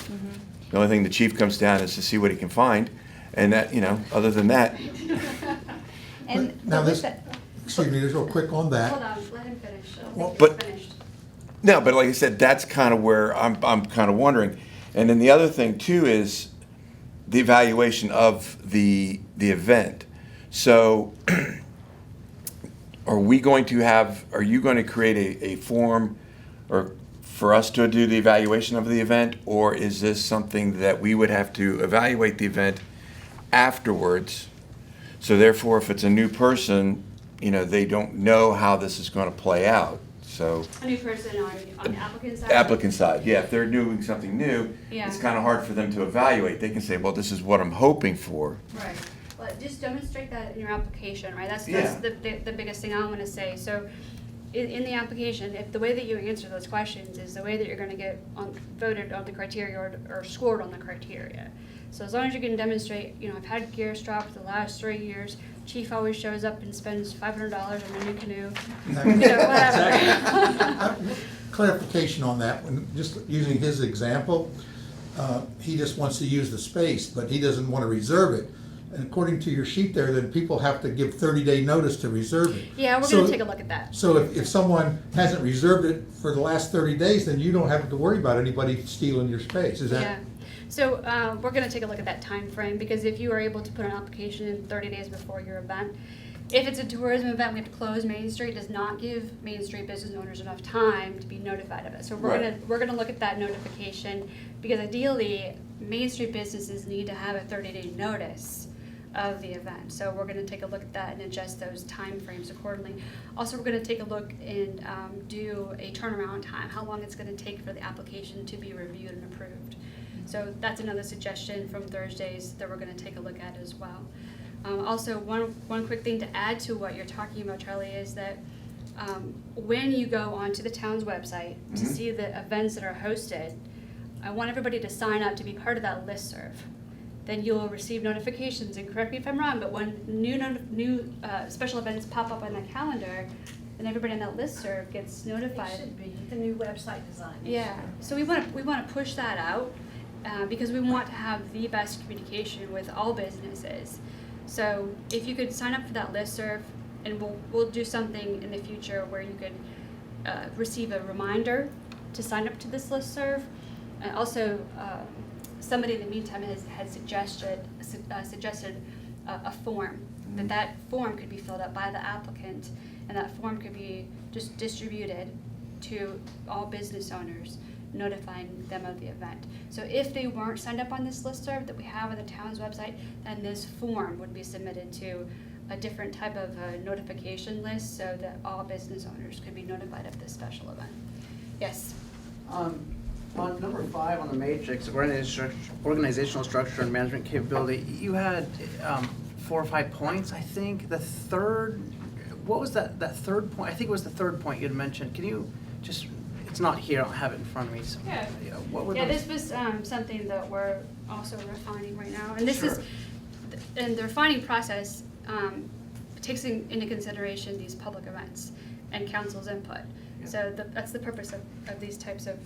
only thing the chief comes down is to see what he can find, and that, other than that, And now but this, with that, excuse me, just real quick on that. Hold on, let him finish. I don't Well, think but- he's finished. no, but like I said, that's kind of where I'm kind of wondering. And then the other thing too is the evaluation of the event. So are you going to create a form or for us to do the evaluation of the event, or is this something that we would have to evaluate the event afterwards? So therefore, if it's a new person, they don't know how this is going to play out. So A new person on the applicant side? applicant side, yeah, if they're doing something new, Yeah. it's kind of hard for them to evaluate. They can say, well, this is what I'm hoping for. Right. Well, just demonstrate that in your application, right? That's Yeah. the biggest thing I want to say. So in the application, if the way that you answer those questions is the way that you're going to get voted on the criteria or scored on the criteria. So as long as you can demonstrate, I've had gear strap for the last 3 years, chief always shows up and spends $500 on a new canoe, whatever. Clarification on that, when just using his example, he just wants to use the space, but he doesn't want to reserve it. And according to your sheet there, then people have to give 30-day notice to reserve it. Yeah, we're going to take a look at that. So if someone hasn't reserved it for the last 30 days, then you don't have to worry about anybody stealing your space, is Yeah. that? So we're going to take a look at that time frame because if you are able to put an application in 30 days before your event, if it's a tourism event, we have to close Main Street, does not give Main Street business owners enough time to be notified of it. So Right. we're gonna look at that notification because ideally, Main Street businesses need to have a 30-day notice of the event. So we're gonna take a look at that and adjust those time frames accordingly. Also, we're gonna take a look and do a turnaround time, how long it's gonna take for the application to be reviewed and approved. So that's another suggestion from Thursdays that we're gonna take a look at as well. Also, one quick thing to add to what you're talking about, Charlie, is that when you go onto the town's website to Mhm. see the events that are hosted, I want everybody to sign up to be part of that listserv. then you'll receive notifications, and correct me if I'm wrong, but when new special events pop up on the calendar, then everybody on that listserv gets notified. It should be, the new website design. Yeah, so we wanna push that out, because we want to have the best communication with all businesses. So if you could sign up for that listserv, and we'll do something in the future where you could, receive a reminder to sign up to this listserv. And also, somebody in the meantime had suggested a form, that form could be filled out by the applicant, and that form could be just distributed to all business owners, notifying them of the event. So if they weren't signed up on this listserv that we have on the town's website, then this form would be submitted to a different type of notification list so that all business owners could be notified of this special event. Yes? On number 5 on the matrix, organizational structure and management capability, you had 4 or 5 points, I think. The third, what was that third point? I think it was the third point you had mentioned. Can you just, it's not here, I don't have it in front of me. So, Yeah. What were Yeah, those? this was something that we're also refining right now. And this is, Sure. and the refining process takes into consideration these public events and council's input. Yeah. So that's the purpose of these types of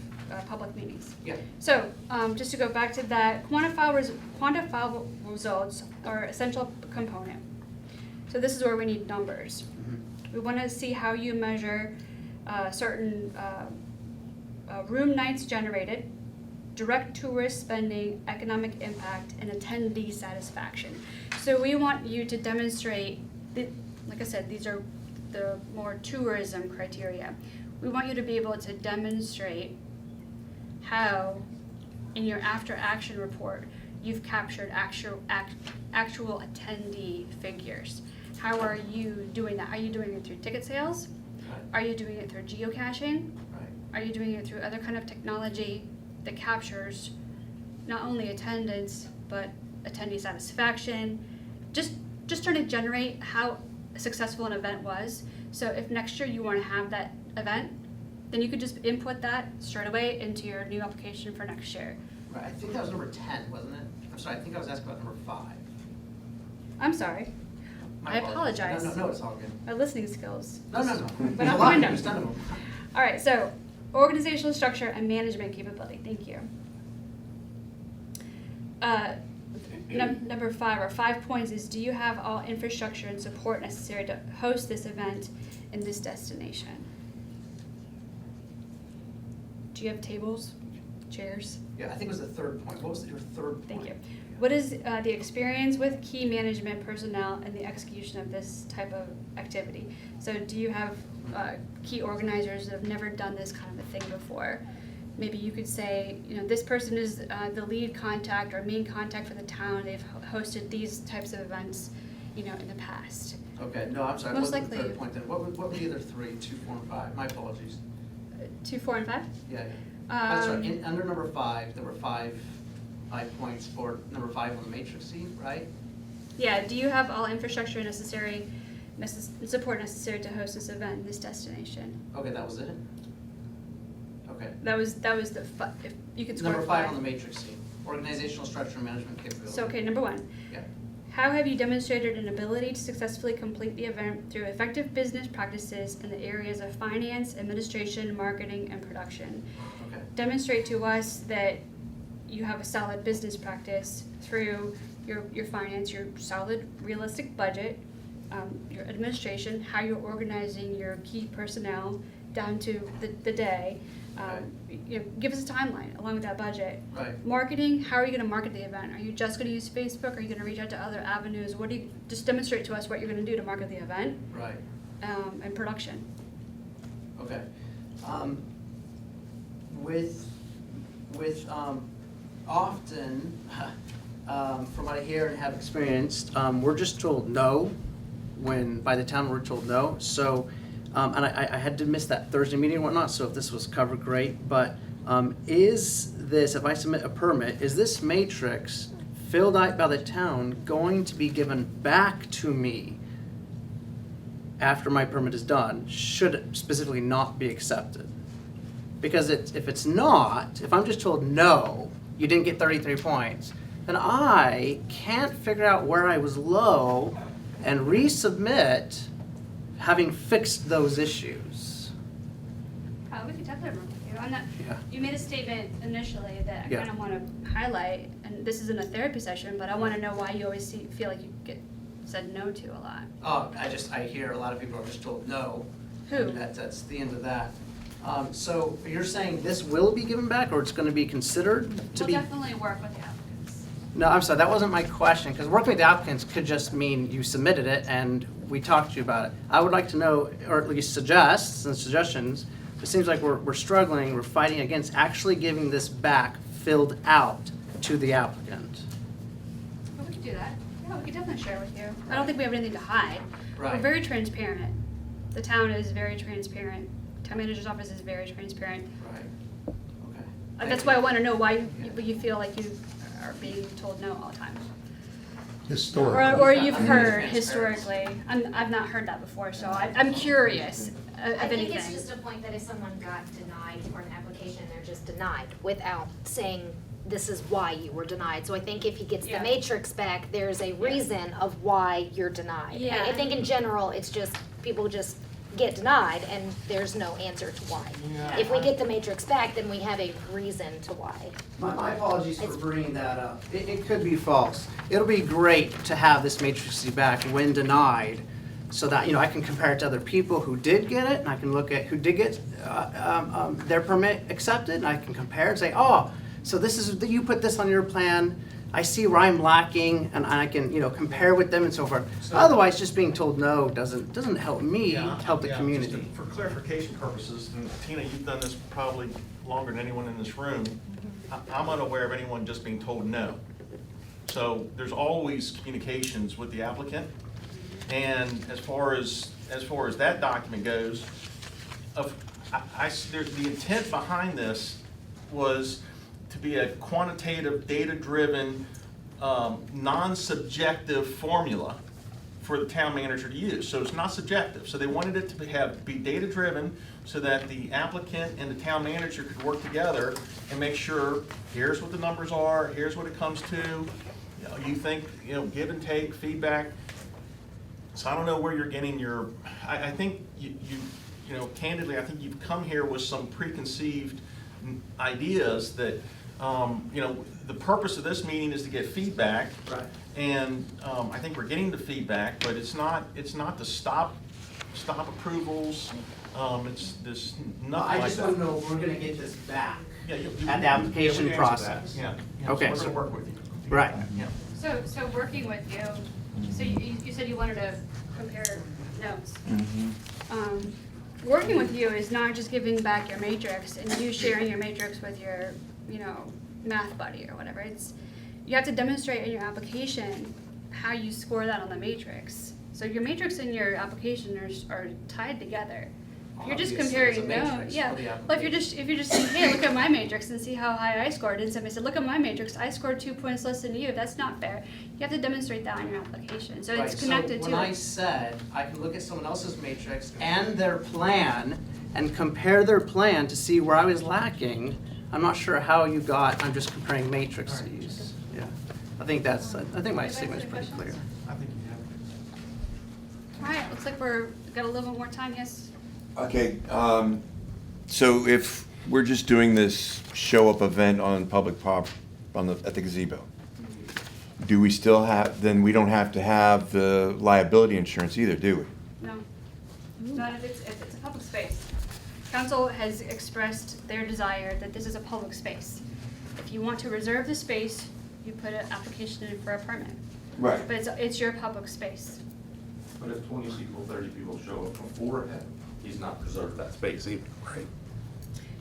public meetings. Yeah. So, just to go back to that, quantifiable results are essential component. So this is where we need numbers. Mhm. We want to see how you measure certain room nights generated, direct tourist spending, economic impact, and attendee satisfaction. So we want you to demonstrate, like I said, these are the more tourism criteria. We want you to be able to demonstrate how, in your after-action report, you've captured actual attendee figures. How are you doing that? Are you doing it through ticket sales? Are you doing it through geocaching? Right. Are you doing it through other kind of technology that captures not only attendance, but attendee satisfaction? Just trying to generate how successful an event was. So if next year you want to have that event, then you could just input that straight away into your new application for next year. Right, I think that was number 10, wasn't it? I'm sorry, I think I was asking about number 5. I'm sorry. My I apologies. apologize. No, it's all good. My listening skills. No. But There's a I'll lot, find there's them. 10 of them. All right, so organizational structure and management capability. Thank you. Number 5, or 5 points, is do you have all infrastructure and support necessary to host this event in this destination? Do you have tables, chairs? Yeah, I think it was the third point. What was your third point? Thank you. What is the experience with key management personnel in the execution of this type of activity? So do you have key organizers that have never done this kind of a thing before? Maybe you could say, this person is the lead contact or main contact for the town. They've hosted these types of events, in the past. Okay, no, I'm sorry. Most What was the likely- third point then? What were the other 3, 2, 4, and 5? My apologies. 2, 4, and 5? Yeah. I'm sorry, Um, under number 5, there were 5 points for number 5 on the matrix sheet, right? Yeah, do you have all infrastructure necessary, support necessary to host this event in this destination? Okay, that was it? Okay. That was if you could score Number 5 on the matrix sheet, organizational structure and management capability. So, okay, number 1. Yeah. How have you demonstrated an ability to successfully complete the event through effective business practices in the areas of finance, administration, marketing, and production? Okay. Demonstrate to us that you have a solid business practice through your finance, your solid realistic budget, your administration, how you're organizing your key personnel down to the day. Give us a timeline along with that budget. Right. Marketing, how are you going to market the event? Are you just going to use Facebook? Are you going to reach out to other avenues? Just demonstrate to us what you're going to do to market the event. Right. And production. Okay. With often, from what I hear and have experienced, we're just told no by the town we're told no. So, and I had to miss that Thursday meeting and whatnot, so if this was covered, great. But is this, if I submit a permit, is this matrix filled out by the town going to be given back to me after my permit is done, should it specifically not be accepted? Because if it's not, if I'm just told no, you didn't get 33 points, then I can't figure out where I was low and resubmit having fixed those issues. We could definitely work with you on that. Yeah. You made a statement initially that I Yeah. kind of want to highlight, and this isn't a therapy session, but I want to know why you always feel like you get said no to a lot. I hear a lot of people are just told no. Who? That's the end of that. So you're saying this will be given back, or it's gonna be considered to We'll be? definitely work with the applicants. No, I'm sorry, that wasn't my question, because working with the applicants could just mean you submitted it and we talked to you about it. I would like to know, or at least suggest, some suggestions. It seems like we're struggling, we're fighting against actually giving this back filled out to the applicant. Well, we could do that. Yeah, we could definitely share with you. I don't think we have anything to hide. We're Right. very transparent. The town is very transparent. Town manager's office is very transparent. Right. Okay. That's why I want to know why you feel like you are being told no all the time. Historically. Or you've I'm heard being historically. I've not heard that before, so I'm curious I of think anything. it's just a point that if someone got denied for an application, they're just denied without saying this is why you were denied. So I think if he gets the Yeah. matrix back, there's a reason of why you're denied. Yeah. I think in general, it's just, people just get denied and there's no answer to why. Yeah. If we get the matrix back, then we have a reason to why. My apologies for bringing that up. It could be false. It'll be great to have this matrix back when denied, so that, I can compare it to other people who did get it, and I can look at who did get their permit accepted, and I can compare and say, oh, so this is, you put this on your plan, I see where I'm lacking, and I can, compare with them and so forth. Otherwise, just being told no doesn't help me, help the Yeah, community. just for clarification purposes, and Tina, you've done this probably longer than anyone in this room. I'm unaware of anyone just being told no. So there's always communications with the applicant. And as far as that document goes, the intent behind this was to be a quantitative, data-driven, non-subjective formula for the town manager to use. So it's not subjective. So they wanted it to be data-driven so that the applicant and the town manager could work together and make sure, here's what the numbers are, here's what it comes to. You think, give and take, feedback. So I don't know where you're getting your, I think candidly, I think you've come here with some preconceived ideas that, the purpose of this meeting is to get feedback. Right. And I think we're getting the feedback, but it's not to stop approvals. It's this, nothing I like just that. want to know if we're gonna get this back. Yeah, at the application yeah, we can answer process. that. Yeah. Okay, So we're so- gonna work with you. Right. Yeah. So working with you, so you said you wanted to compare notes. Working with you is not just giving back your matrix and you sharing your matrix with your, math buddy or whatever. You have to demonstrate in your application how you score that on the matrix. So your matrix and your application are tied together. If you're just Obviously, it's a comparing notes, matrix yeah. for the Well, if you're just saying, hey, look at my matrix and see how high I scored, and somebody said, look at my matrix, I scored 2 points less than you. That's not fair. You have to demonstrate that on your application. So it's connected So to when I it. said I can look at someone else's matrix and their plan and compare their plan to see where I was lacking, I'm not sure how you got, I'm just comparing matrices. Yeah, I think my statement's pretty clear. I think you have. All right, looks like got a little bit more time. Yes. Okay, so if we're just doing this show-up event on public at the gazebo, do we still then we don't have to have the liability insurance either, do we? No. Not if it's a public space. Council has expressed their desire that this is a public space. If you want to reserve the space, you put an application in for a permit. Right. But it's your public space. But if 20 people, 30 people show up before him, he's not preserved that space either, right?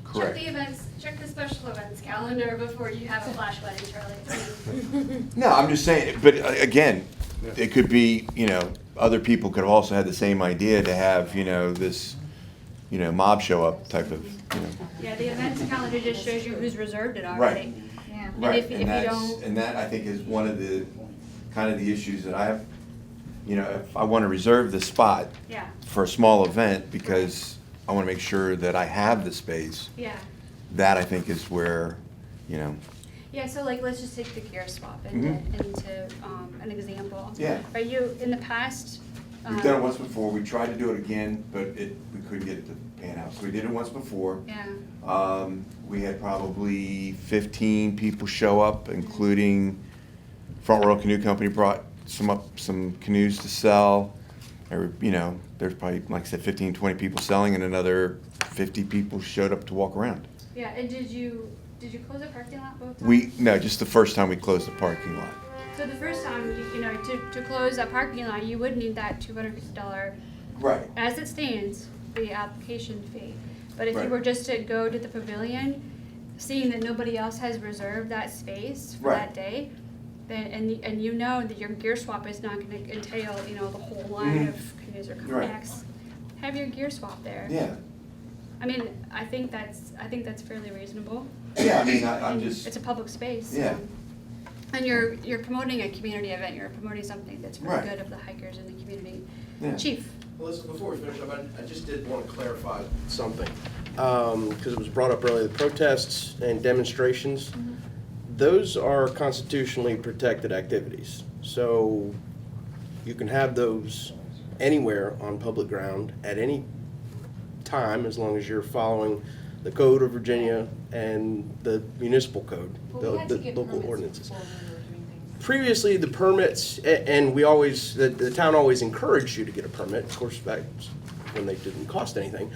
Correct. Check the special events calendar before you have a flash wedding, Charlie. No, I'm just saying, but again, it could be, other people could have also had the same idea to have, this, mob show up type of, Yeah, the events calendar just shows you who's reserved it Right. already. Yeah. And Right, if you don't, and that I think is one of the, kind of the issues that I have, if I want to reserve the spot yeah, for a small event because I want to make sure that I have the space, yeah. that I think is where, Yeah, so like, let's just take the gear swap into an example. Yeah. Are you, in the past? We've done it once before, we tried to do it again, but we couldn't get it to pan out, so we did it once before. Yeah, We had probably 15 people show up, including Front Royal Canoe Company brought some canoes to sell. There's probably, like I said, 15, 20 people selling, and another 50 people showed up to walk around. yeah, and did you close the parking lot both times? No, just the first time we closed the parking lot. So the first time, to close that parking lot, you would need that $250, Right. as it stands, the application fee. But if you Right. were just to go to the pavilion, seeing that nobody else has reserved that space for Right. that day, then, and you know that your gear swap is not gonna entail, the whole line of canoes or Right. kayaks, have your gear swap there. Yeah. I mean, I think that's fairly reasonable. Yeah, I mean, I'm And just, It's a public space. Yeah. And you're promoting a community event, you're promoting something that's for the Right. good of the hikers in the community. Yeah. Chief? Melissa, before we finish up, I just did want to clarify something, because it was brought up earlier, the protests and demonstrations, those are constitutionally protected activities. So you can have those anywhere on public ground at any time, as long as you're following the Code of Virginia and the municipal code, the local ordinances. Previously, the permits, and the town always encouraged you to get a permit, of course, back when they didn't cost anything.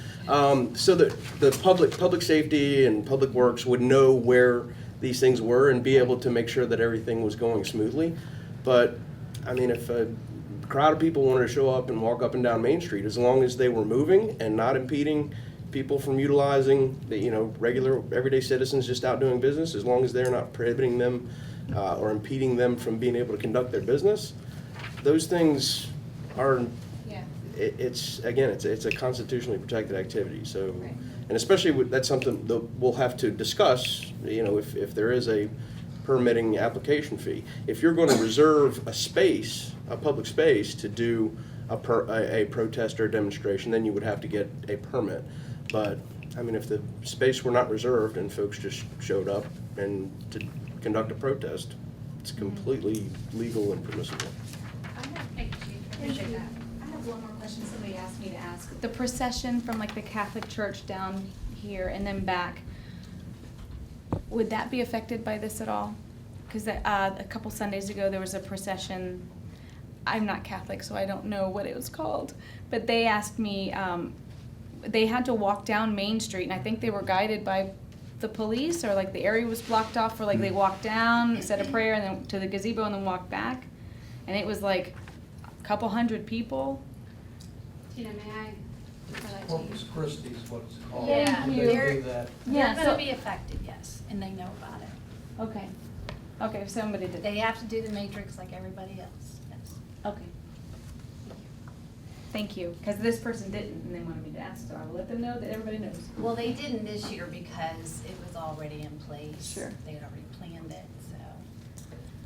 So that the public safety and public works would know where these things were and be able to make sure that everything was going smoothly. But, I mean, if a crowd of people wanted to show up and walk up and down Main Street, as long as they were moving and not impeding people from utilizing the, regular, everyday citizens just out doing business, as long as they're not prohibiting them or impeding them from being able to conduct their business, those things are, Yeah. it's a constitutionally protected activity, so. Right. And especially that's something that we'll have to discuss, if there is a permitting application fee. If you're going to reserve a space, a public space, to do a protest or a demonstration, then you would have to get a permit. But, I mean, if the space were not reserved and folks just showed up and to conduct a protest, it's completely legal and permissible. Thank you, Chief. Appreciate that. I have one more question somebody asked me to ask. The procession from like the Catholic Church down here and then back, would that be affected by this at all? Because a couple Sundays ago, there was a procession. I'm not Catholic, so I don't know what it was called. But they asked me, they had to walk down Main Street, and I think they were guided by the police, or like the area was blocked off, or like they walked down, said a prayer, and then to the gazebo, and then walked back. And it was like a couple hundred people. Tina, may I defer that to you? Corpus Christi is what it's called. Yeah, They you- do that. Yeah, They're so- gonna be affected, yes, and they know about it. Okay. Okay, if somebody did. They have to do the matrix like everybody else, yes. Okay. Thank you, because this person didn't, and they wanted me to ask, so I will let them know that everybody knows. Well, they didn't this year because it was already in place. Sure. They had already planned it, so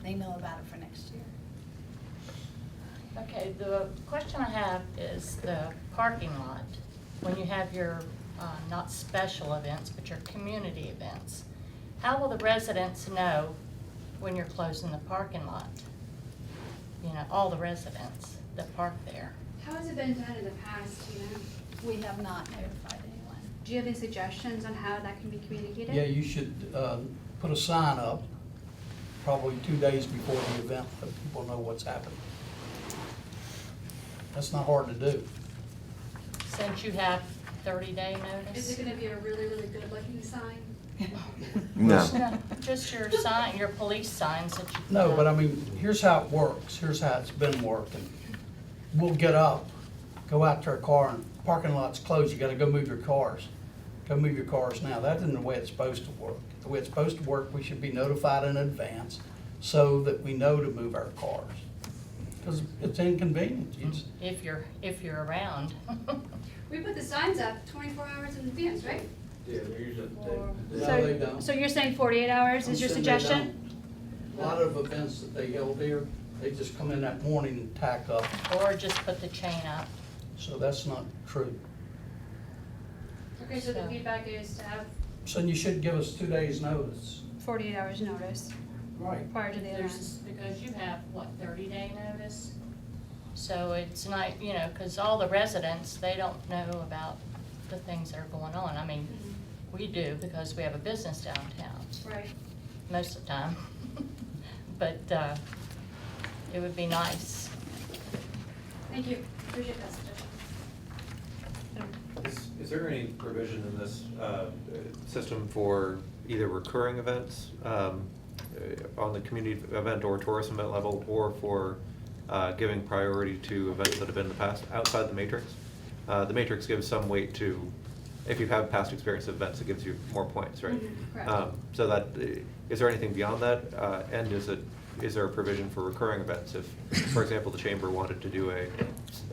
they know about it for next year. Okay, the question I have is the parking lot. When you have your, not special events, but your community events, how will the residents know when you're closing the parking lot? All the residents that park there. How has it been done in the past, Tina? We have not notified anyone. Do you have any suggestions on how that can be communicated? Yeah, you should put a sign up probably 2 days before the event, let people know what's happening. That's not hard to do. Since you have 30-day notice? Is it gonna be a really, really good looking sign? No. Just your sign, your police signs that you. No, but I mean, here's how it works, here's how it's been working. We'll get up, go out to our car, and parking lot's closed, you gotta go move your cars. Go move your cars now, that isn't the way it's supposed to work. The way it's supposed to work, we should be notified in advance so that we know to move our cars. Because it's inconvenient, If you're around. We put the signs up 24 hours in advance, right? Yeah, they're usually, No, they don't. So you're saying 48 hours is your They suggestion? don't. A lot of events that they held here, they just come in that morning and tack up, Or just put the chain up. so that's not true. Okay, so the feedback is to have So you should give us 2 days' notice. 48 hours notice Right. prior to the event. Because you have, what, 30-day notice? So it's not, you know, because all the residents, they don't know about the things that are going on. I mean, we do because we have a business downtown, Right. most of the time. But it would be nice. Thank you. Appreciate that suggestion. Is there any provision in this system for either recurring events on the community event or tourism event level, or for giving priority to events that have been in the past outside the matrix? The matrix gives some weight to, if you have past experience of events, it gives you more points, right? Correct. So that, is there anything beyond that? And is there a provision for recurring events? If, for example, the chamber wanted to do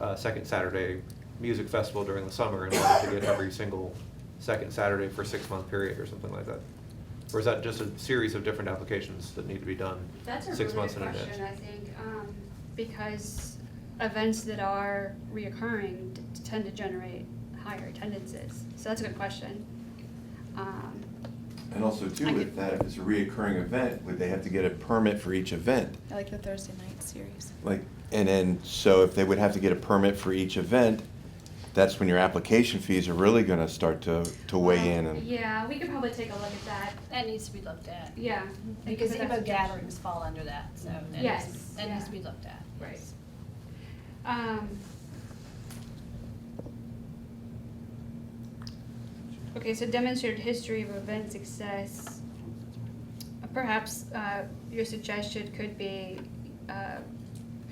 a second Saturday music festival during the summer and wanted to get every single second Saturday for a 6-month period or something like that? Or is that just a series of different applications that need to be done That's a 6 really months good in advance? question, I think, because events that are reoccurring tend to generate higher attendances. So that's a good question. And also too, I with could- that, if it's a reoccurring event, would they have to get a permit for each event? I like the Thursday night series. Like, and then, so if they would have to get a permit for each event, that's when your application fees are really gonna start to weigh in and. Yeah, we could probably take a look at that. That needs to be looked at. Yeah. Because that's Gazebo a- gatherings fall under that, so that Yes, needs, that yeah. needs to be looked at. Right. Okay, so demonstrated history of event success. Perhaps your suggestion could be,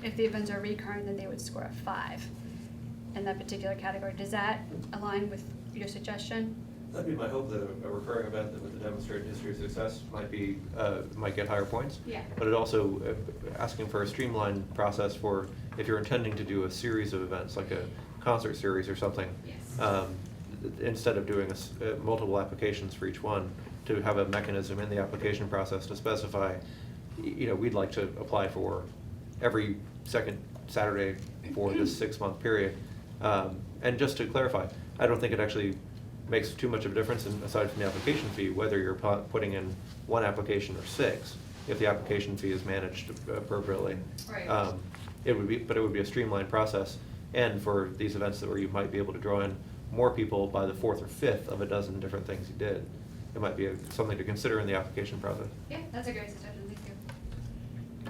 if the events are recurring, then they would score a 5 in that particular category. Does that align with your suggestion? That'd be my hope, that a recurring event that with a demonstrated history of success might be, might get higher points. Yeah. But it also, asking for a streamlined process for, if you're intending to do a series of events, like a concert series or something. Yes. Instead of doing multiple applications for each one, to have a mechanism in the application process to specify, you know, we'd like to apply for every second Saturday for this 6-month period. And just to clarify, I don't think it actually makes too much of a difference, aside from the application fee, whether you're putting in one application or 6, if the application fee is managed appropriately. Right. It would be a streamlined process, and for these events where you might be able to draw in more people by the 4th or 5th of a dozen different things you did, it might be something to consider in the application process. Yeah, that's a great suggestion, thank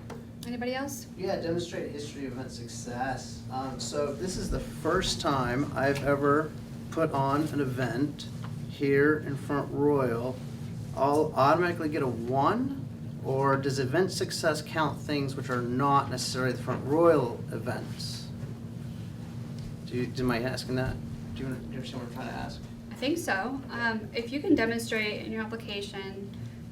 you. Anybody else? Yeah, demonstrate history of event success. So this is the first time I've ever put on an event here in Front Royal. I'll automatically get a 1, or does event success count things which are not necessarily the Front Royal events? Am I asking that? Do you understand what I'm trying to ask? I think so. If you can demonstrate in your application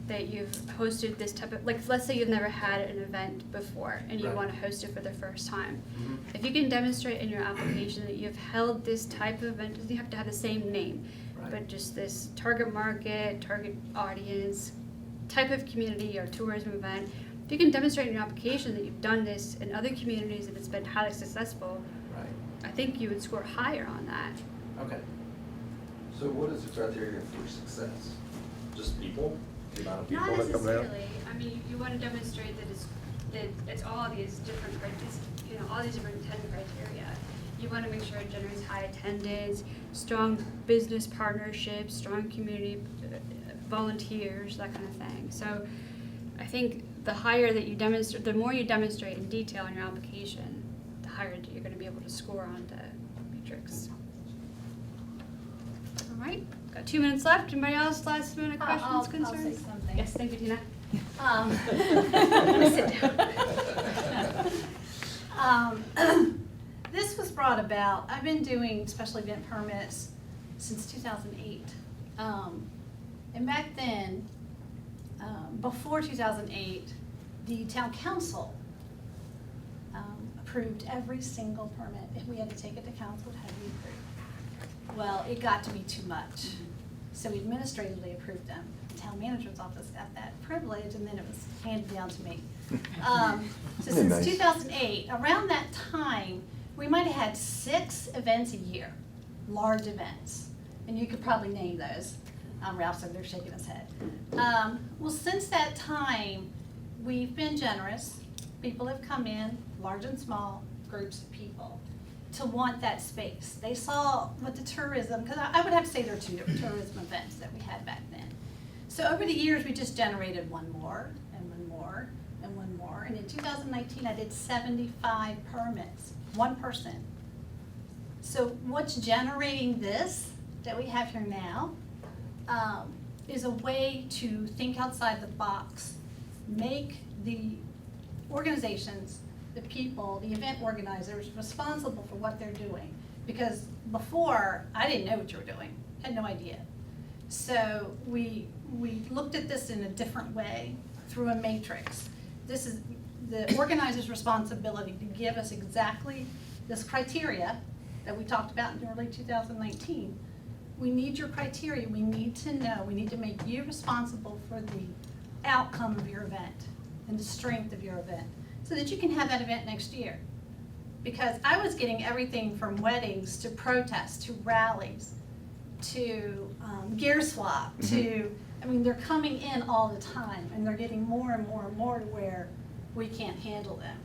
that you've hosted this type of, like, let's say you've never had an event before and you Right. want to host it for the first time. Mhm. If you can demonstrate in your application that you've held this type of event, doesn't have to have the same name, Right. but just this target market, target audience, type of community or tourism event, if you can demonstrate in your application that you've done this in other communities and it's been highly successful, Right, I think you would score higher on that. okay. So what is the criteria for success? Just people? The amount of people Not that come there? necessarily. I mean, you want to demonstrate that it's all these different all these different attendance criteria. You want to make sure it generates high attendance, strong business partnerships, strong community volunteers, that kind of thing. So I think the higher that you demonstrate, the more you demonstrate in detail in your application, the higher you're going to be able to score on the matrix. All right, got 2 minutes left. Anybody else last minute questions, I'll concerns? say something. Yes, thank you, Tina. This was brought about, I've been doing special event permits since 2008. And back then, before 2008, the town council approved every single permit. If we had to take it to council, it had to be approved. Well, it got to be too much, so we administratively approved them. The town manager's office got that privilege, and then it was handed down to me. So since Nice. 2008, around that time, we might have had 6 events a year, large events, and you could probably name those. Ralph said they're shaking his head. Well, since that time, we've been generous. People have come in, large and small, groups of people, to want that space. They saw what the tourism, because I would have to say there are 2 different tourism events that we had back then. So over the years, we just generated one more, and one more, and one more. And in 2019, I did 75 permits, one person. So what's generating this that we have here now is a way to think outside the box, make the organizations, the people, the event organizers responsible for what they're doing. Because before, I didn't know what you were doing, had no idea. So we looked at this in a different way through a matrix. This is the organizer's responsibility to give us exactly this criteria that we talked about in early 2019. We need your criteria, we need to know, we need to make you responsible for the outcome of your event and the strength of your event, so that you can have that event next year. Because I was getting everything from weddings to protests to rallies to gear swap to, I mean, they're coming in all the time and they're getting more and more and more to where we can't handle them.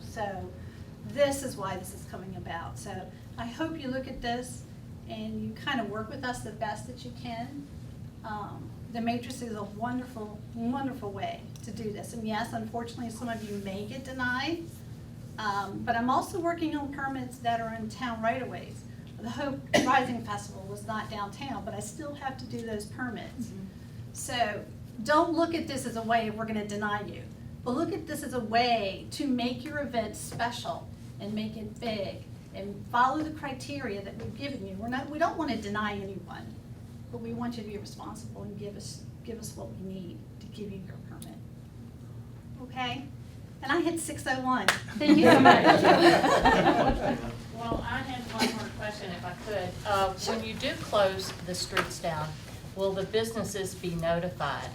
So this is why this is coming about. So I hope you look at this and you kind of work with us the best that you can. The matrix is a wonderful, wonderful way to do this. And yes, unfortunately, some of you may get denied, but I'm also working on permits that are in town right-of-ways. The Hope Rising Festival was not downtown, but I still have to do those permits. So don't look at this as a way of we're gonna deny you, but look at this as a way to make your event special and make it big and follow the criteria that we've given you. We don't wanna deny anyone, but we want you to be responsible and give us what we need to give you your permit. Okay? And I hit 6:01. Thank you so much. Well, I had one more question if I could. When you do close the streets down, will the businesses be notified?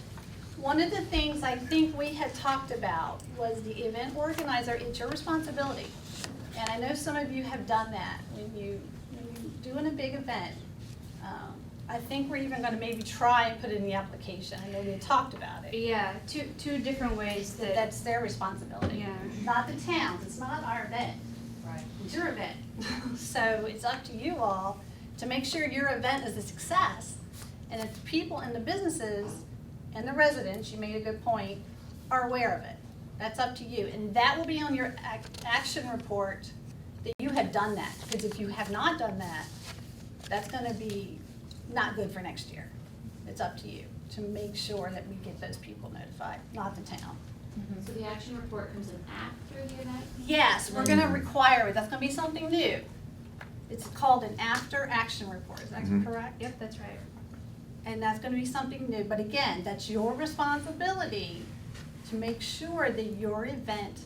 One of the things I think we had talked about was the event organizer, it's your responsibility. And I know some of you have done that when you're doing a big event. I think we're even gonna maybe try and put it in the application. I know we had talked about it. Yeah, two different ways that. That's their responsibility. Yeah. Not the town's, it's not our event. Right. It's your event. So it's up to you all to make sure your event is a success. And if the people and the businesses and the residents, you made a good point, are aware of it. That's up to you. And that will be on your action report that you have done that. Because if you have not done that, that's gonna be not good for next year. It's up to you to make sure that we get those people notified, not the town. So the action report comes in after the event? Yes, we're gonna require it. That's gonna be something new. It's called an after action report. Is that correct? Yep, that's right. And that's gonna be something new. But again, that's your responsibility to make sure that your event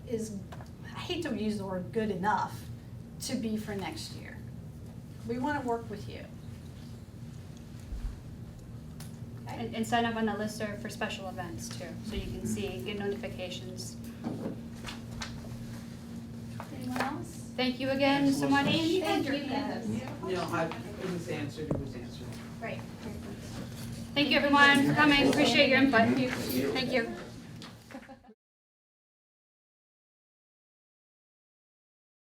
is, I hate to use the word good enough, to be for next year. We wanna work with you. Okay? And sign up on the listserv for special events too, so you can see, get notifications. Anyone else? Thank you again so much. Thank you guys. No, it was answered. Great. Thank you everyone for coming, appreciate your input. Thank you.